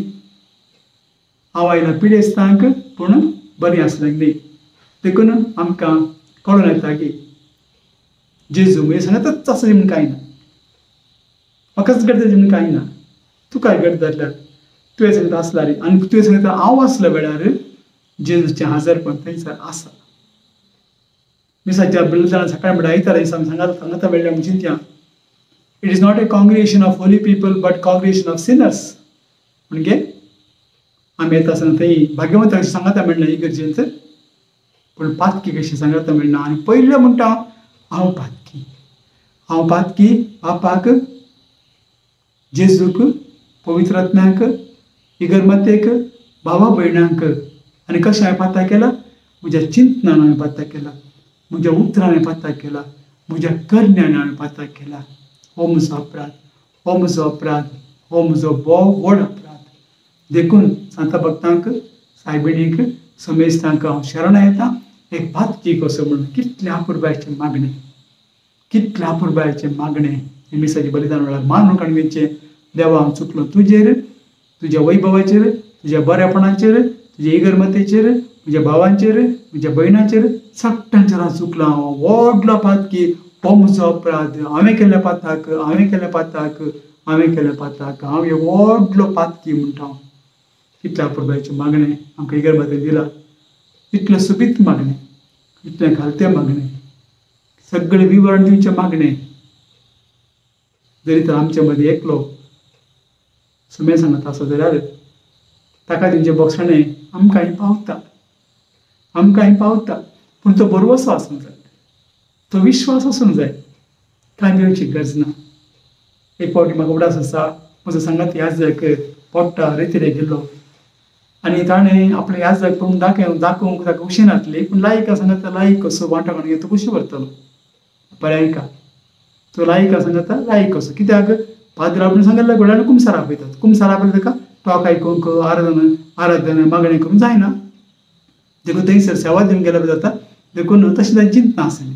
हांव आयलो पिडेस्तांक पूण बरीं आसल्यांक न्हय. देखून आमकां कळून येता की जेजू म्हणजे सांगताच आसा म्हण कांय ना, म्हाकाच गरज म्हण कांय ना. तूं काय गरज जाल्यार तुवें सांगता आसला रे, आनी तुवें सांगता हांव आसल्या वेळार जेजूचें हाजरपण थंयसर आसा. मिसाच्या बलिदान सकाळी म्हणटा आयतार सांगता वेळार आमी चिंतया it is not a congregation of holy people but congregation of sinners. म्हणजे आमी येता आसतना थंय भाग्यवंतांक सांगता मेळना इगर्जेंत, पूण पातकी कशी सांगता मेळना. आनी पयलें म्हणटा हांव पातकी बापाक, जेजूक, पवित्र आत्म्याक, इगर्मतेक, भावा भयणांक. आनी कशें हांवें पाता केला? म्हज्या चिंतनान हांवें पाता केला, म्हज्या उतरान हांवें पाता केला, म्हज्या करण्यान हांवें पाता केला. हो म्हजो अपराध, हो म्हजो अपराध, हो म्हजो व्हड अपराध. देखून सांता भक्तांक, सायबिणीक, समेस्तांक हांव शरण येता एक पातकी कसो म्हणून. कितल्या अपुरबायेचें मागणें, कितल्या अपुरबायेचें मागणें हें मिसाच्या बलिदान वेळार मानून काणवेचें. देवा हांव चुकलो तुजेर, तुज्या वैभवाचेर, तुज्या बरेपणाचेर, तुज्या इगर्मतेचेर, म्हज्या भावांचेर, म्हज्या भयणाचेर, सगळ्यांचेर हांव चुकलो. हांव व्हडलो पातकी, हो म्हजो अपराध. हांवें केल्या पाताक हांव हे व्हडलो पातकी म्हणटा हांव. कितल्या अपुरबायेचें मागणें आमकां इगर्मतेन दिलां. इतलें सुबीत मागणें, इतलें घालतें मागणें, सगळें विवरण दिवचें मागणें. जरी तर आमचे मदीं एकलो सुमेर सांगता आसत जाल्यार ताका दिवचें बक्षणें आमकांय पावता. पूण तो बरवसो आसूंक जाय, तो विश्वास आसूंक जाय. कांय मेळची गरज ना. एक फावटी म्हाका उडास आसा, म्हजो सांगात याजक पोट्टा रेतीरे गेल्लो आनी ताणें आपलें याजक पळोवन दाखोवंक ताका उशें घातली. पूण लायका सांगता लायक कसो वांटो काडून तो कशें व्हरतलो? बरें आयका, तो लायका सांगता लायक कसो. कित्याक पाद्रावण सांगल्या घोड्यान कुमसार आपयतात. कुमसार आपयले ताका टॉक आयकूंक आराधना मागणें करूंक जायना. देखून थंयसर सेवा दिवंक गेल्यार जाता. देखून तशें ताची चिंतना आसली.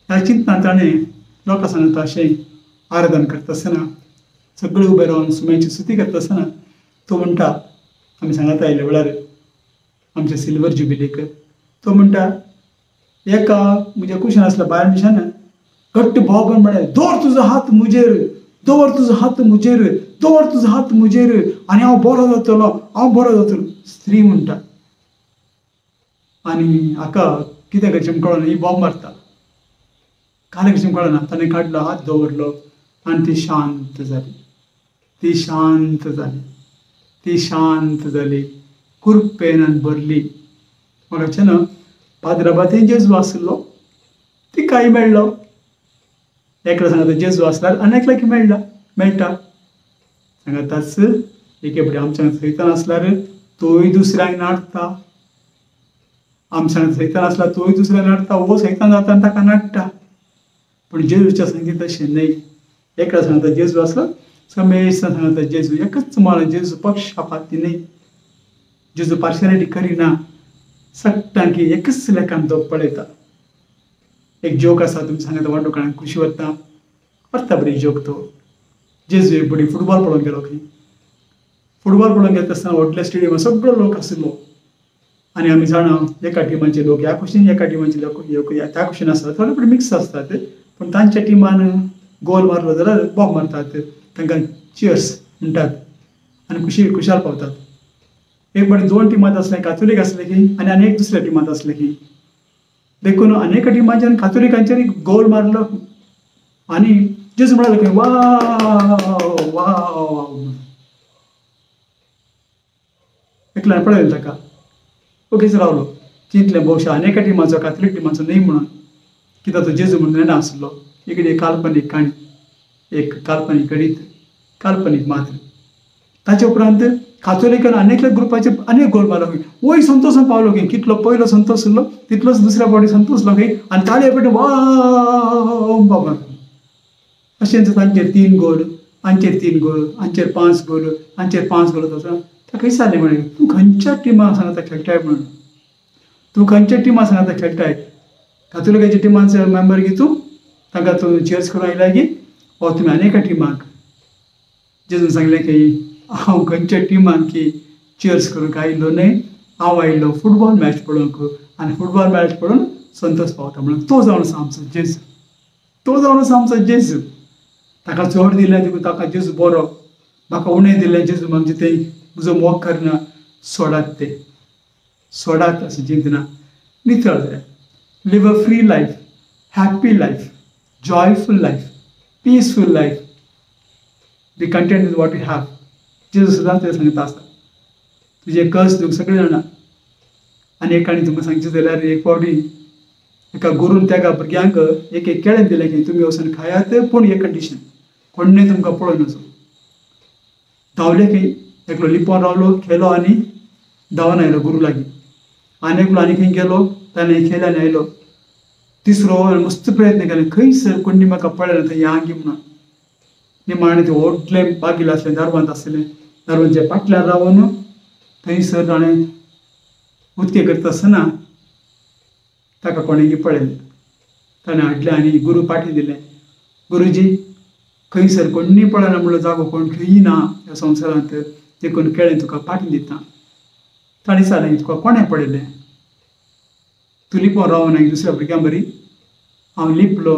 ह्या चिंतनान ताणें लोकां सांगता अशें आराधना करता आसतना सगळे उबे रावन सुमेची स्तुती करता आसतना तो म्हणटा, आमी सांगता आयल्या वेळार आमच्या सिल्वर जुबिलीक तो म्हणटा एका म्हज्या कुशीन आसल्या बायल मनशान घट्ट भोगन म्हळें दवर तुजो हात म्हजेर, दवर तुजो हात म्हजेर, दवर तुजो हात म्हजेर आनी हांव बरो जातलो. स्त्री म्हणटा आनी हाका कितें करचें कळना, ही बॉम्ब मारता. काले करचें कळना. ताणें काडलो हात दवरलो आनी ती शांत जाली. कुरपेनान भरली. म्हाका न्हू पाद्राबाथंय जेजू आसलो, ती कांय मेळ्ळो. एकलो सांगता जेजू आसल्यार आनी एकल्याक मेळटा. सांगताच एके फुडें आमच्या सैतान आसल्यार तोय दुसऱ्यांक नाडटा. आमच्या सैतान आसल्यार तोय दुसऱ्यांक नाडटा. हो सैतान जाता आनी ताका नाडटा. पूण जेजूच्या संगीत तशें न्हय. एकलो सांगता जेजू आसलो, समेश सांगता जेजू एकच मार. जेजू पक्षपाती न्हय, जेजू पार्शियलिटी करिना. सगळ्यांक एकच लेखान तो पळयता. एक जोक आसा, तुमी सांगता वांटो काडूंक खुशी वता बरी जोक तो. जेजू एक बडी फुटबॉल पळोवंक गेलो खंय. फुटबॉल पळोवंक गेता आसतना व्हडल्या स्टेडियमार सगळो लोक आसलो आनी आमी जाणा एका टिमाचे लोक ह्या कुशीन, एका टिमाचे लोक त्या कुशीन आसतात. थोडे फुडें मिक्स आसतात. पूण तांच्या टिमान गोल मारलो जाल्यार बॉम्ब मारतात. तांकां चियर्स म्हणटात आनी खुशाल पावतात. एक फावटी 2 टिमांत आसले, कातोलीक आसले की आनी एक दुसऱ्या टिमांत आसले की. देखून अनेक टिमांच्यान कातोलिकांचेर गोल मारलो आनी जेजू म्हणालो की वाव वाव. एकल्यान पळयलें ताका ओकेच रावलो. चिंतलें भोवशा अनेक टिमाचो कातोलीक टिमाचो न्हय म्हणून. कित्याक तो जेजू म्हणून नेणा आसलो. इकडे काल्पनीक काणी, एक काल्पनीक गणित, काल्पनीक मात्र. ताचे उपरांत कातोलिकान अनेक ग्रुपाचे अनेक गोल मारलो खंय वय संतोषान पावलो खंय कितलो पयलो संतोष उरलो तितलोच दुसऱ्या फावटी संतोष उरलो खंय आनी ताळे पेटून वा बाबा अशेंच तांचेर 3 गोल हांचेर 3 गोल हांचेर 5 गोल हांचेर 5 गोल वचोन ताका विचारलें म्हणे तूं खंयच्या टिमा सांगता खेळटाय म्हणून तूं खंयच्या टिमा सांगता खेळटाय कातोलिकाच्या टिमांचो मेंबर गी तूं ताका तूं चेअर्स करून आयला की हो तुमी अनेक टिमाक जेजून सांगलें की हांव खंयच्या टिमाक की चेअर्स करूंक आयिल्लो न्हय हांव आयिल्लो फुटबॉल मॅच पळोवंक आनी फुटबॉल मॅच पळोवन संतोष पावता म्हणून तो जावन आसा आमचो जेजू तो जावन आसा आमचो जेजू ताका चड दिलें देखून ताका जेजू बरो म्हाका उणें दिलें जेजू म्हणजे तें तुजो मोग करना सोडात अशें चिंतना नितळ जाय live a free life happy life joyful life peaceful life be content with what you have जेजू सुद्दां ते सांगता आसता तुजे कर्ज दिवंक सगळीं जाणां आनी एक आनी तुमकां सांगचें जाल्यार एक फावटी एका गुरून त्या भुरग्यांक एक केळें दिलें की तुमी वचून खायात पूण एक कंडिशन कोणें तुमकां पळोवन वचूं धांवले की एकलो लिपोन रावलो खेळलो आनी धांवन आयलो गुरू लागीं आनी एकलो आनी खंय गेलो ताणें खेळले आनी आयलो तिसरो मस्त प्रयत्न केले खंयसर कोणी म्हाका पळयना थंय या गी म्हणून निमाणे ते व्हडले बागील आसले दारवांत आसलें दारवांच्या फाटल्यान रावन थंयसर ताणें उदकें करता आसतना ताका कोणेंय पळयलें ताणें हाडलें आनी गुरू पाटी दिलें गुरुजी खंयसर कोणी पळयना म्हणलो जागो कोण खंय ना ह्या संवसारांत देखून केळें तुका पाटी दिता ताणें सांगलें तुका कोणें पळयलें तूं लिपोन रावना दुसऱ्या भुरग्यां बरी हांव लिपलो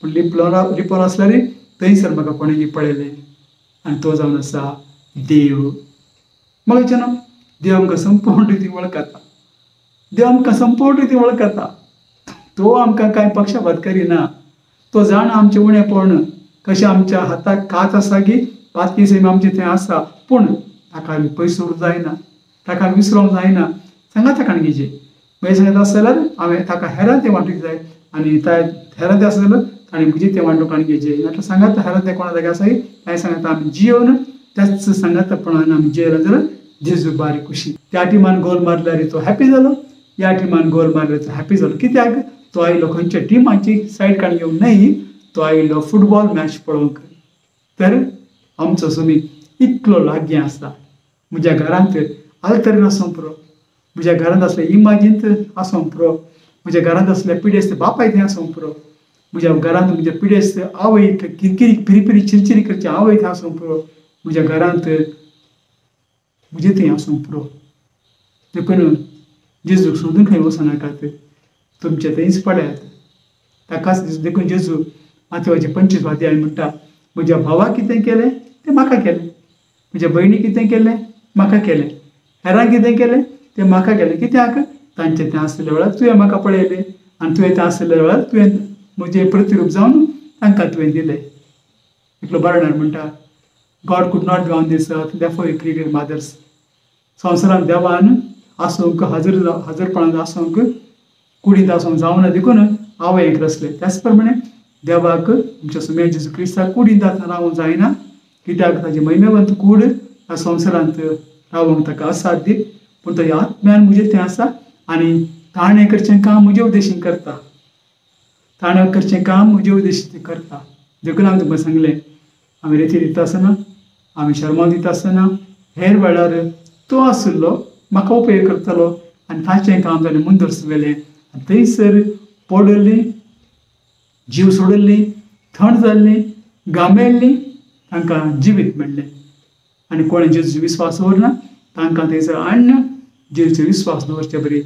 पूण लिपोन आसल्यार थंयसर म्हाका कोणेंय पळयलें आनी तो जावन आसा देव म्हाका विचारना देव आमकां संपूर्ण रितीन वळखता देव आमकां संपूर्ण रितीन वळखता तो आमकां कांय पक्षपात करिना तो जाणा आमचें उणेपण कशें आमच्या हाताक कात आसा की बाकी सेम आमचें थंय आसा पूण ताका आमी पयसूंक जायना ताका विसरोंक जायना सांगा ताका आणखीचें मागीर सांगता आसा जाल्यार हांवें ताका हेरां तें वांटूंक जाय आनी हेरां तें आसा जाल्यार ताणें म्हजें तें वांटूंक आणखीचें नाटल्यार सांगात हेरां तें कोणा जाग्यार आसा हांवें सांगता आमी जियोन त्याच सांगातपणान आमी जियेला जाल्यार जेजू बारी खुशी त्या टिमान गोल मारल्यार तो हॅपी जालो ह्या टिमान गोल मारल्यार तो हॅपी जालो कित्याक तो आयलो खंयच्या टिमाची सायड काडून येवंक न्हय तो आयलो फुटबॉल मॅच पळोवंक तर आमचो सुमी इतलो लागीं आसा म्हज्या घरांत आल्तरीन आसूं पुरो म्हज्या घरांत असल्या इमाजींत आसूं पुरो म्हज्या घरांत असल्या पिडेस्त बापाय थंय आसूं पुरो म्हज्या घरांत म्हज्या पिडेस्त आवय किरकिरी पिरी चिरचिरी करची आवय थंय आसूं पुरो म्हज्या घरांत म्हजें थंय आसूं पुरो देखून जेजूक सोदून खंय वचनाकात तुमचे थंयच पड्यात ताकाच देखून जेजू माथेवाचे 25 वाद्यान म्हणटा म्हज्या भावाक कितें केलें तें म्हाका केलें म्हज्या भयणीक कितें केलें म्हाका केलें हेरांक कितें केलें तें म्हाका केलें कित्याक तांचें तें आसलेल्या वेळार तुवें म्हाका पळयलें आनी तुवें तें आसलेल्या वेळार तुवें म्हजें प्रतिरूप जावन तांकां तुवें दिलें एकलो बरणार म्हणटा God could not be on this earth therefore he created mother's संवसारांत देवान आसूंक हजरपणांत आसूंक कुडींत आसूंक जावना देखून आवयक रचलें त्याच प्रमाणे देवाक आमच्या सुम्या जेजू क्रिस्ताक कुडींत रावूंक जायना कित्याक ताची महिमेवंत कूड ह्या संवसारांत रावूंक ताका असाद दी पूण तो आत्म्यान म्हजें थंय आसा आनी ताणें करचें काम म्हजे उद्देशीन करता ताणें करचें काम म्हजे उद्देशीन करता देखून हांवें तुमकां सांगलें आमी रेती दिता आसतना आमी शर्मा दिता आसतना हेर वेळार तो आशिल्लो म्हाका उपेग करतलो आनी ताचें काम जालें म्हूण दर्शलेलें आनी थंयसर पडली जीव सोडली थंड जाल्ली गामेल्ली तांकां जिवीत मेळ्ळें आनी कोणें जेजूचो विस्वास दवरना तांकां थंयसर हाडून जेजूचो विस्वास दवरचे बरी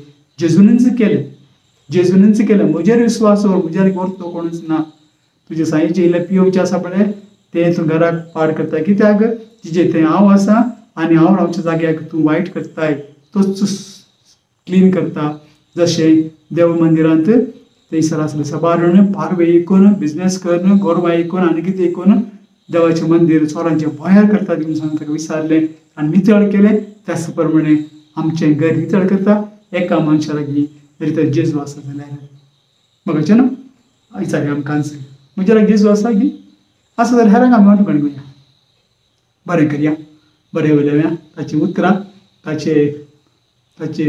जेजूनच केलें म्हजेर विस्वास दवर म्हज्यान व्हरतो कोणूच ना तुजे साईचे इल्लें पियोवचें आसा पळय तें तूं घराक पाड करता कित्याक तिजे थंय हांव आसा आनी हांव रावच्या जाग्याक तूं वायट करताय तोच क्लीन करता जशें देव मंदिरांत थंयसर आसलें सबारण पारवे ऐकून बिजनेस करून गोरवां ऐकून आनी कितें ऐकून देवाचें मंदीर चोरांचें भायर करता देखून सांगून ताका विचारलें आनी नितळ केलें त्याच प्रमाणे आमचें घर नितळ करता एका मनशा लागीं जरी तर जेजू आसा जाल्यार म्हाका न्हू विचारया आमकां म्हज्या लागीं जेजू आसा की आसा जाल्यार हेरांक आमी वांटून घेवया बरें करया बरें उलयव्या ताची उतरां ताचे ताचे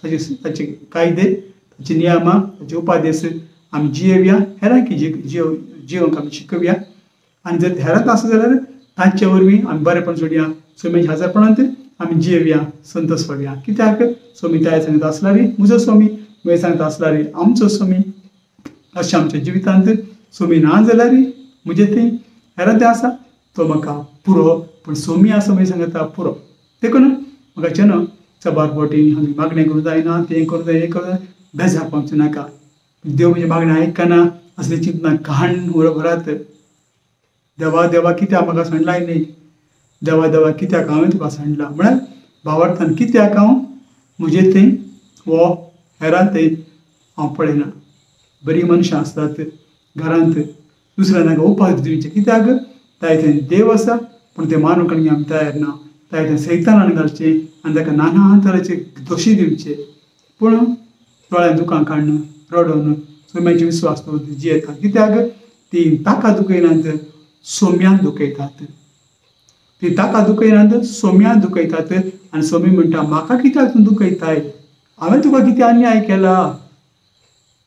ताचे ताचे कायदे ताचे नियमां ताचे उपादेश आमी जियेवया हेरांकी जियोंक आमी शिकवया आनी जर हेरांत आसा जाल्यार तांचे वरवीं आमी बरेंपण सोडया सोम्याच्या हजरपणांत आमी जियेवया संतोश पावया कित्याक सोमी ताय सांगता आसल्यार म्हजो सोमी तुवें सांगता आसल्यार आमचो सोमी अशें आमच्या जिवितांत सोमी ना जाल्यार म्हजें तें हेरां तें आसा तो म्हाका पुरो पूण सोमी आसा म्हण सांगता पुरो देखून म्हाका न्हू चबार बोटीन आमी मागणें करूं जायना तें करूं जाय हें करूं जाय बेजार पावचें नाका देव म्हजें मागणें आयकना असली चिंतना घाण वरात देवा देवा कित्याक म्हाका सांडलाय न्ही देवा देवा कित्याक हांवें तुका सांडला म्हळ्यार भावार्थान कित्याक हांव म्हजें तें वो हेरां तें हांव पळयना बरीं मनशां आसतात घरांत दुसऱ्यांक उपास दिवचें कित्याक तायतेन देव आसा पूण तें मानूंक आमी तयार ना तायतेन सैतानान घालचें आनी ताका नाना तरेचे दोशी दिवचे पूण दोळ्यान दुकां काडून रडोवन सोम्याचे विस्वास दवरून जियेता कित्याक ती ताका दुखयनात सोम्यान दुखयतात ती ताका दुखयनात सोम्यान दुखयतात आनी सोमी म्हणटा म्हाका कित्याक तूं दुखयताय हांवें तुका कितें अन्याय केला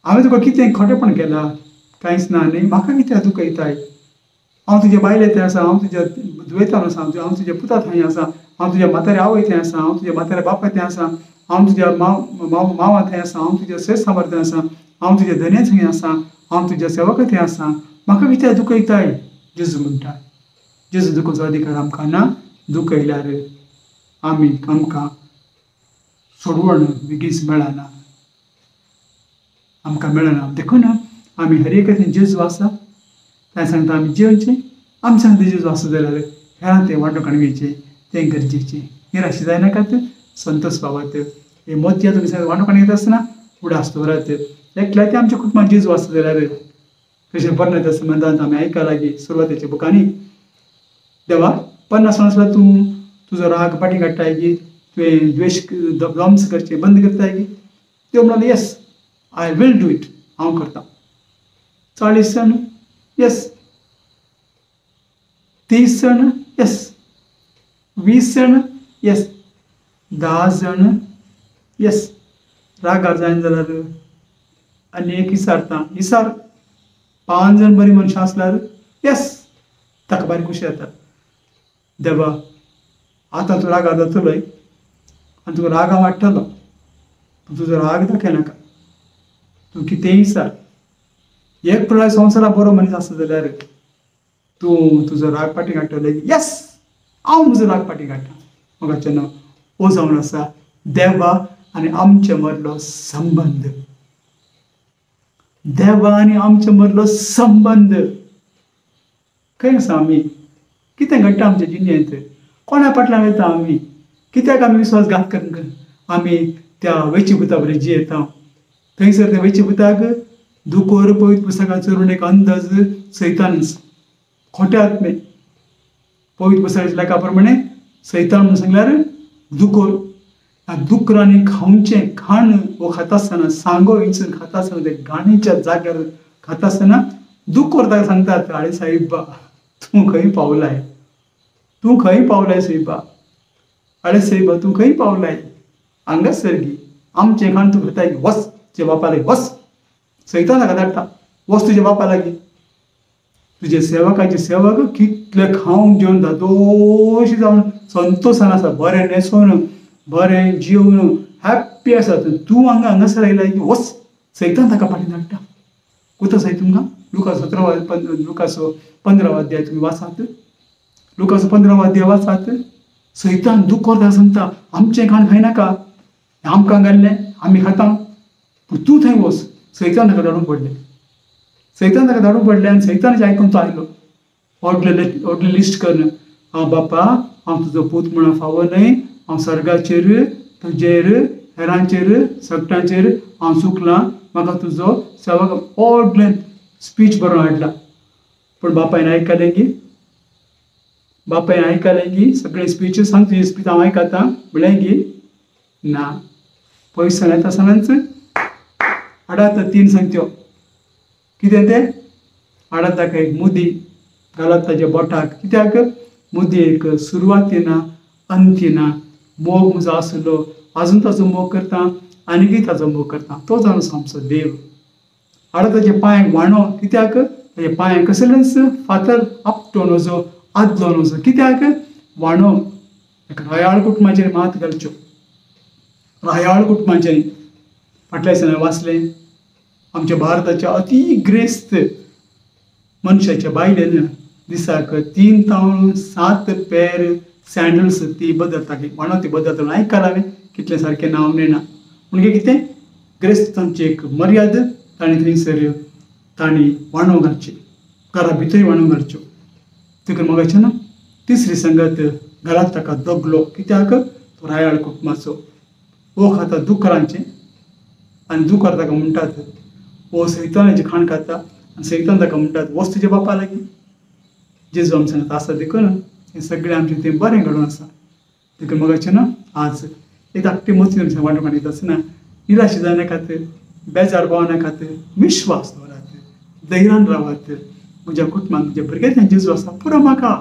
हांवें तुका कितें खोटेपण केलां कांयच ना न्ही म्हाका कित्याक दुखयताय हांव तुजे बायले थंय आसा हांव तुज्या दुयेंतान आसा हांव तुज्या पुता थंय आसा हांव तुज्या म्हाताऱ्या आवय थंय आसा हांव तुज्या म्हाताऱ्या बापाय थंय आसा हांव तुज्या मांवा थंय आसा हांव तुज्या सेज सांबार थंय आसा हांव तुज्या धन्या थंय आसा हांव तुज्या सेवक थंय आसा म्हाका कित्याक दुखयताय जेजू म्हणटा जेजू दुखोवचो अधिकार आमकां ना दुखयल्यार आमकां सोडवण बेगीच मेळना आमकां मेळना देखून आमी हर एक जेजू आसा ताणें सांगता आमी जियोचें आमी सांगता जेजू आसा जाल्यार हेरां तें वांटोवण घेवचें तें गरजेचें निराशी जायनाकात संतोश पावात हे मोतया तुमी सांगता वांटोवण घेता आसतना उडास दवरात एकल्यार ते आमच्या कुटुंबात जेजू आसा जाल्यार कशें बरें संबंदांत आमी आयका लागीं सुरवातेच्या बुकांनी देवा 50 वर्सां तूं तुजो राग पाटी काडटाय की तुवें द्वेश ध्वंस करचें बंद करताय की देव म्हणलो yes I will do it हांव करतां 40 जाण येस 30 जाण येस 20 जाण येस 10 जाण येस रागार जायना जाल्यार आनी एक विचारता विचार 5 जाण बरीं मनशां आसल्यार येस ताका बारीक खुशी जाता देवा आतां तूं रागार जातलोय आनी तुका रागा वाडटलो पूण तुजो राग दाखयनाका तूं कितेंय विचार एक प्रळय संवसाराक बरो मनीस आसा जाल्यार तूं तुजो राग पाटी काडटलो येस हांव म्हजो राग पाटी काडटां म्हाका जेन्ना हो जावन आसा देवा आनी आमचे मदलो संबंद देवा आनी आमचे मदलो संबंद खंय आसा आमी कितें घडटा आमच्या जिणेंत कोणा फाटल्यान वयता आमी कित्याक आमी विश्वासघात करून आमी त्या वेचीभुता बरें जियेता थंयसर त्या वेचीभुताक दुकोर पवित्र पुस्तकांत चोरून एक अंदाज सैतान खोटे आत्मे पवित्र पुस्तकाच्या लेखा प्रमाणे सैतान म्हणून सांगल्यार दुकोर दुकरांनी खावचें घाण वो खाता आसतना सांगो इंचून खाता आसतना ते घाणीच्या जाग्यार खाता आसतना दुकोर ताका सांगतात आळे साईबा तूं खंय पावलाय तूं खंय पावलाय साईबा आळे साईबा तूं खंय पावलाय हांगाच सर्गी आमचें घाण तूं करताय वस तुज्या बापा लागीं वस सैतान ताका धाडटा वस तुज्या बापा लागीं तुजे सेवकाचे सेवक कितले खावन जेवन धादोशी जावन संतोशान आसा बरें न्हेसोन बरें जेवन हॅप्पी आसा तूं हांगासर आयलाय की वस सैतान ताका फाटीं धाडटा कुतो साय तुमकां लुकास 15 अध्याय तुम्ही वाचात लुकास 15 अध्याय वाचात सैतान दुखोर ताका सांगता आमचें घाण खायनाका आमकां घाल्लें आमी खाता पूण तूं थंय वच सैतान ताका धाडून पडलें आनी सैतानाचें आयकून तो आयलो व्हडलें लिस्ट कर हांव बापा हांव तुजो पूत म्हणून फावो न्हय हांव सर्गाचेर तुजेर हेरांचेर सगटांचेर हांव चुकलां म्हाका तुजो सेवक व्हडलें स्पीच बरोवन हाडला पूण बापायन आयकलें की सगळें स्पीच सांग तुजें स्पीच हांव आयकतां म्हळें की ना पयस येता आसतनाच हाडात 3 संगत्यो कितें तें हाडात ताका एक मुदी घालत ताच्या बोटाक कित्याक मुदेक सुरवातीना अंतीना मोग म्हजो आसलो अजून ताचो मोग करता आनीकय ताचो मोग करता तो जावन आमचो देव आतां ताचे पांयांक वाणो कित्याक ताचे पांयांक कसलेंच फातर आपटोन वचो आदलोन वचो कित्याक वाणो एक रायाळ कुटुंबाचेर मात घालच्यो रायाळ कुटुंबाचें फाटल्या दिसांनी वाचलें आमच्या भारताच्या अतिग्रेस्त मनशाच्या बायलेन दिसाक 3 तावूं 7 पेर सँडल्स ती बदलताली वाणो ती बदलता आयकलां हांवें कितलें सारकें नांव नेना म्हणजे कितें ग्रेस्तांची एक मर्याद तांणी थंयसर तांणी वाणो घालची घरा भितर वाणो घालच्यो देखून मगाचे ना तिसरी संगत घरांत ताका दगलो कित्याक तो रायाळ कुटुंबाचो वो खाता दुकरांचें आनी दुकर ताका म्हणटात वो सैतानाची खाण खाता आनी सैतान ताका म्हणटात वच तुज्या बापा लागीं जेजू आमच्या सांगता आसा देखून हें सगळें आमचें तें बरें घडोवन आसा देखून मगाचें ना आज एक धाकटी मती आमच्या वांटो काडीत आसतना निराश जायनाकात बेजार पावनाकात विश्वास दवरात धैर्यान रावात म्हज्या कुटुंबाक म्हज्या भुरग्यां जेजू आसा पुरो म्हाका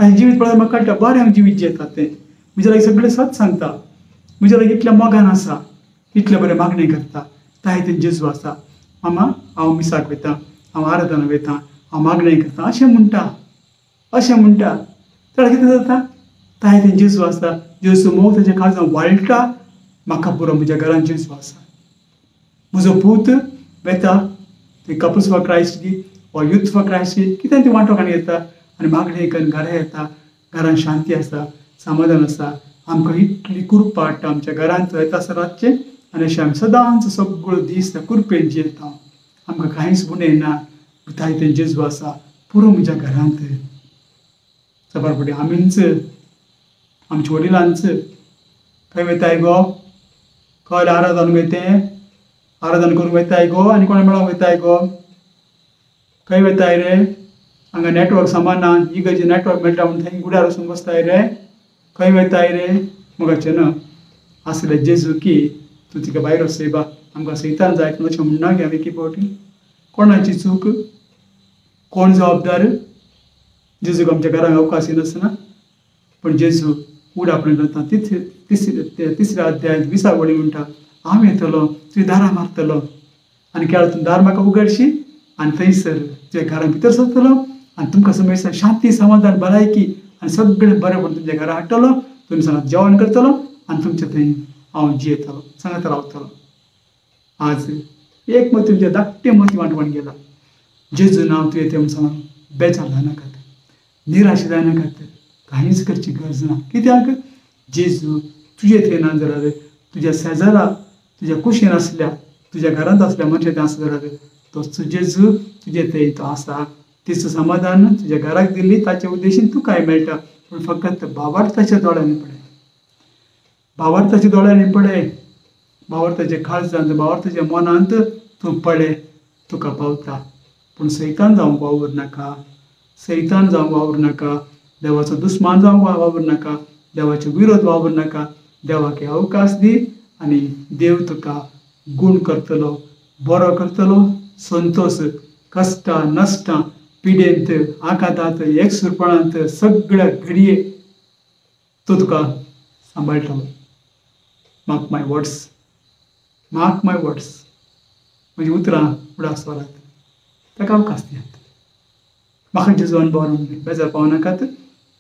ताचें जिवीत पळय म्हाका कळटा बरें हांव जिवीत जियेता तें म्हज्या लागीं सगळें सत सांगता म्हज्या लागीं इतल्या मोगान आसा इतलें बरें मागणें करता ताय तें जेजू आसा मामा हांव मिसाक वयतां हांव आराधना वयतां हांव मागणें करतां अशें म्हणटा जाल्यार कितें जाता ताय तें जेजू आसा जेजू मोग ताच्या काळजां वाळटा म्हाका पुरो म्हज्या घरांत जेजू आसा म्हजो पूत वेता ते कपल्स फॉर क्रायस्ट दी वा यूथ फॉर क्रायस्ट दी कितें ती वांटो काणी येता आनी मागणें करून घरा येता घरांत शांती आसा समाधान आसा आमकां इतली कुरपा हाडटा आमच्या घरांत येता आसता रातचें आनी अशें आमी सदांच सगळो दीस त्या कुरपेन जियेता आमकां कांयच गुणे ना ताय तें जेजू आसा पुरो म्हज्या घरांत सबार फुडें आमीच आमच्या वडिलांच खंय वयताय गो खंय आराधन वयतें आराधन करूंक वयताय गो आनी कोणा मेळोंक वयताय गो खंय वयताय रे हांगा नेटवर्क सामाना इगर्जे नेटवर्क मेळटा म्हूण थंय गुड्यार वचून बसताय रे खंय वयताय रे मगाचें न्हय आसलें जेजू की तूं तिका भायर वचयबा आमकां सैतान जाय अशें म्हणना गे हांवें की फावटी कोणाची चूक कोण जबाबदार जेजूक आमच्या घरांत अवकाश नासना पण जेजू उड आपणें करता तिसऱ्या अध्यायात 20 वळी म्हणटा हांव येतलो तुवें दारां मारतलो आनी केळां दार म्हाका उगडशी आनी थंयसर तुज्या घरा भितर सरतलो आनी तुमकां समज शांती समाधान भलायकी आनी सगळें बरें पडून तुमच्या घरा हाडटलो तुमी सांगात जेवण करतलो आनी तुमच्या थंय हांव जियेतलो सांगात रावतलो आज एक मत तुमच्या धाकटें मती वांटवण गेला जेजू नांव तुवें तें म्हूण सांगून बेजार जायनाकात निराश जायनाकात कांयच करची गरज ना कित्याक जेजू तुजे थंय ना जाल्यार तुज्या शेजारा तुज्या कुशीन आसल्या तुज्या घरांत आसल्या मनशां थंय आसा जाल्यार तो जेजू तुजे थंय तो आसा तिचो समाधान तुज्या घराक दिल्ली ताचे उद्देशीन तुकाय मेळटा पूण फकत भावार्थाच्या दोळ्यांनी पळय भावार्थाच्या दोळ्यांनी पळय भावार्थाच्या काळजांत भावार्थाच्या मनांत तूं पळय तुका पावता पूण सैतान जावंक वावर नाका सैतान जावंक वावर नाका देवाचो दुस्मान जावंक वावर नाका देवाचे विरोध वावर नाका देवाक अवकाश दी आनी देव तुका गूण करतलो बरो करतलो संतोष कश्टां नश्टां पिडेंत आकांतांत एकसुरपणांत सगळ्या घडये तो तुका सांबाळटलो मार्क माय वर्ड्स म्हजी उतरां उडास वरात ताका अवकाश दियात म्हाका जेजू अनुभव बेजार पावनाकात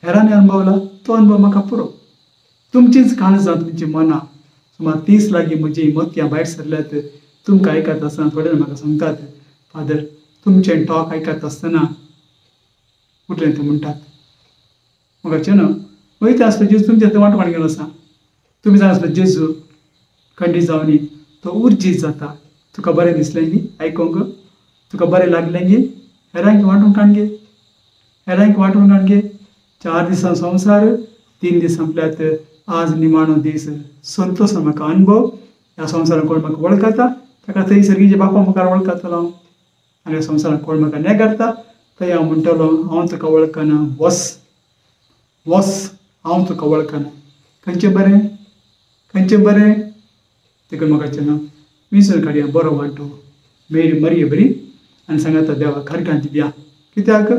हेरांनी अनुभवला तो अनुभव म्हाका पुरो तुमचीच काळजां तुमची मनां सुमार 30 लागीं म्हजी मती भायर सरल्यात तुमकां आयकत आसतना थोडे जाण म्हाका सांगतात फादर तुमचें टॉक आयकत आसतना उठलें ते म्हणटात मगाचें न्हय वयता आसता जेजू तुमच्या थंय वांटवण गेलो आसा तुमी जाय आसता जेजू खंडीत जावनी तो उर्जीत जाता तुका बरें दिसलें न्ही आयकोंक तुका बरें लागलें गे हेरांक वांटून काण गे 4 दिसां संवसार 3 दीस संपल्यात आज निमाणो दीस संतोश म्हाका अनुभव ह्या संवसारांत कोण म्हाका वळखता ताका थंय सर्गीचे बापा मुखार वळखतलो हांव आनी ह्या संवसारांत कोण म्हाका नेगारता थंय हांव म्हणटलो हांव तुका वळखना वस हांव तुका वळखना खंयचें बरें देखून म्हाका ना विसर काडया बरो वांटो मेरी मरी बरी आनी सांगाता देवा खरकांत दिया कित्याक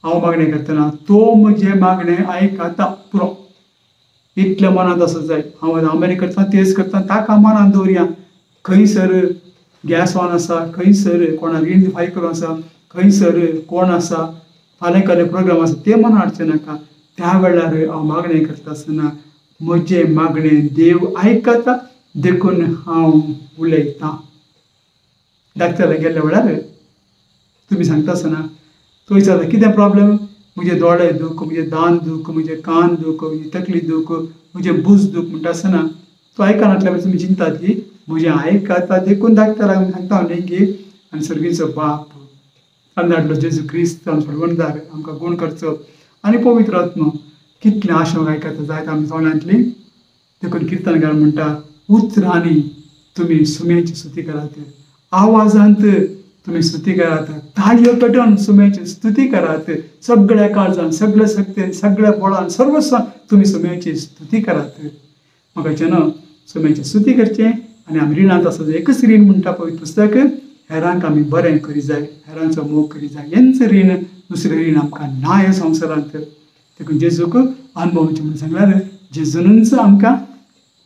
हांव मागणें करतना तो म्हजें मागणें आयकता पुरो. इतलें मनांत आसूंक जाय. हांव आमेन करता तेच करता ताका मनांत दवरया. खंयसर गॅस ऑन आसा, खंयसर कोणाक रीण फारीक करूं आसा, खंयसर कोण आसा, फाल्यां कसले प्रोग्राम आसा ते मनां हाडचे नाका. त्या वेळार हांव मागणें करता आसतना म्हजें मागणें देव आयकता देखून हांव उलयतां. डाक्टराक गेल्ल्या वेळार तुमी सांगता आसतना तो विचारता कितें प्रॉब्लेम? म्हजे दोळे दूख, म्हजे दान दूख, म्हजे कान दूख, म्हजी तकली दूख, म्हजे भूज दूख म्हणटा आसतना तो आयकनातल्या तुमी चिंतात की म्हजें आयकता देखून डाक्टराक सांगता हांव नेमकी आनी सर्गीचो बाप आनी धाडलो जेजू क्रिस्त आमचो सोडवणदार आमकां गूण करचो आनी पवित्र आत्मो कितलें आशें आयकता जायत आमी तोंडांतली. देखून किर्तनकार म्हणटा उतरांनी तुमी सुमेची स्तुती करात, आवाजांत तुमी स्तुती करात, ताळयो पेटोवन सुमेची स्तुती करात, सगळ्या काळजान, सगळ्या शक्तीन, सगळ्या बळान, सर्वस्वान तुमी सुमेची स्तुती करात. म्हाका जेन्ना सुमेची स्तुती करचें आनी आमी रिणांत आसा एकच रीण म्हणटा पवित्र पुस्तक, हेरांक आमी बरें करी जाय, हेरांचो मोग करी जाय. हेंच रीण दुसरें रीण आमकां ना ह्या संवसारांत. देखून जेजूक अनुभवचें म्हणून सांगल्यार जेजूनच आमकां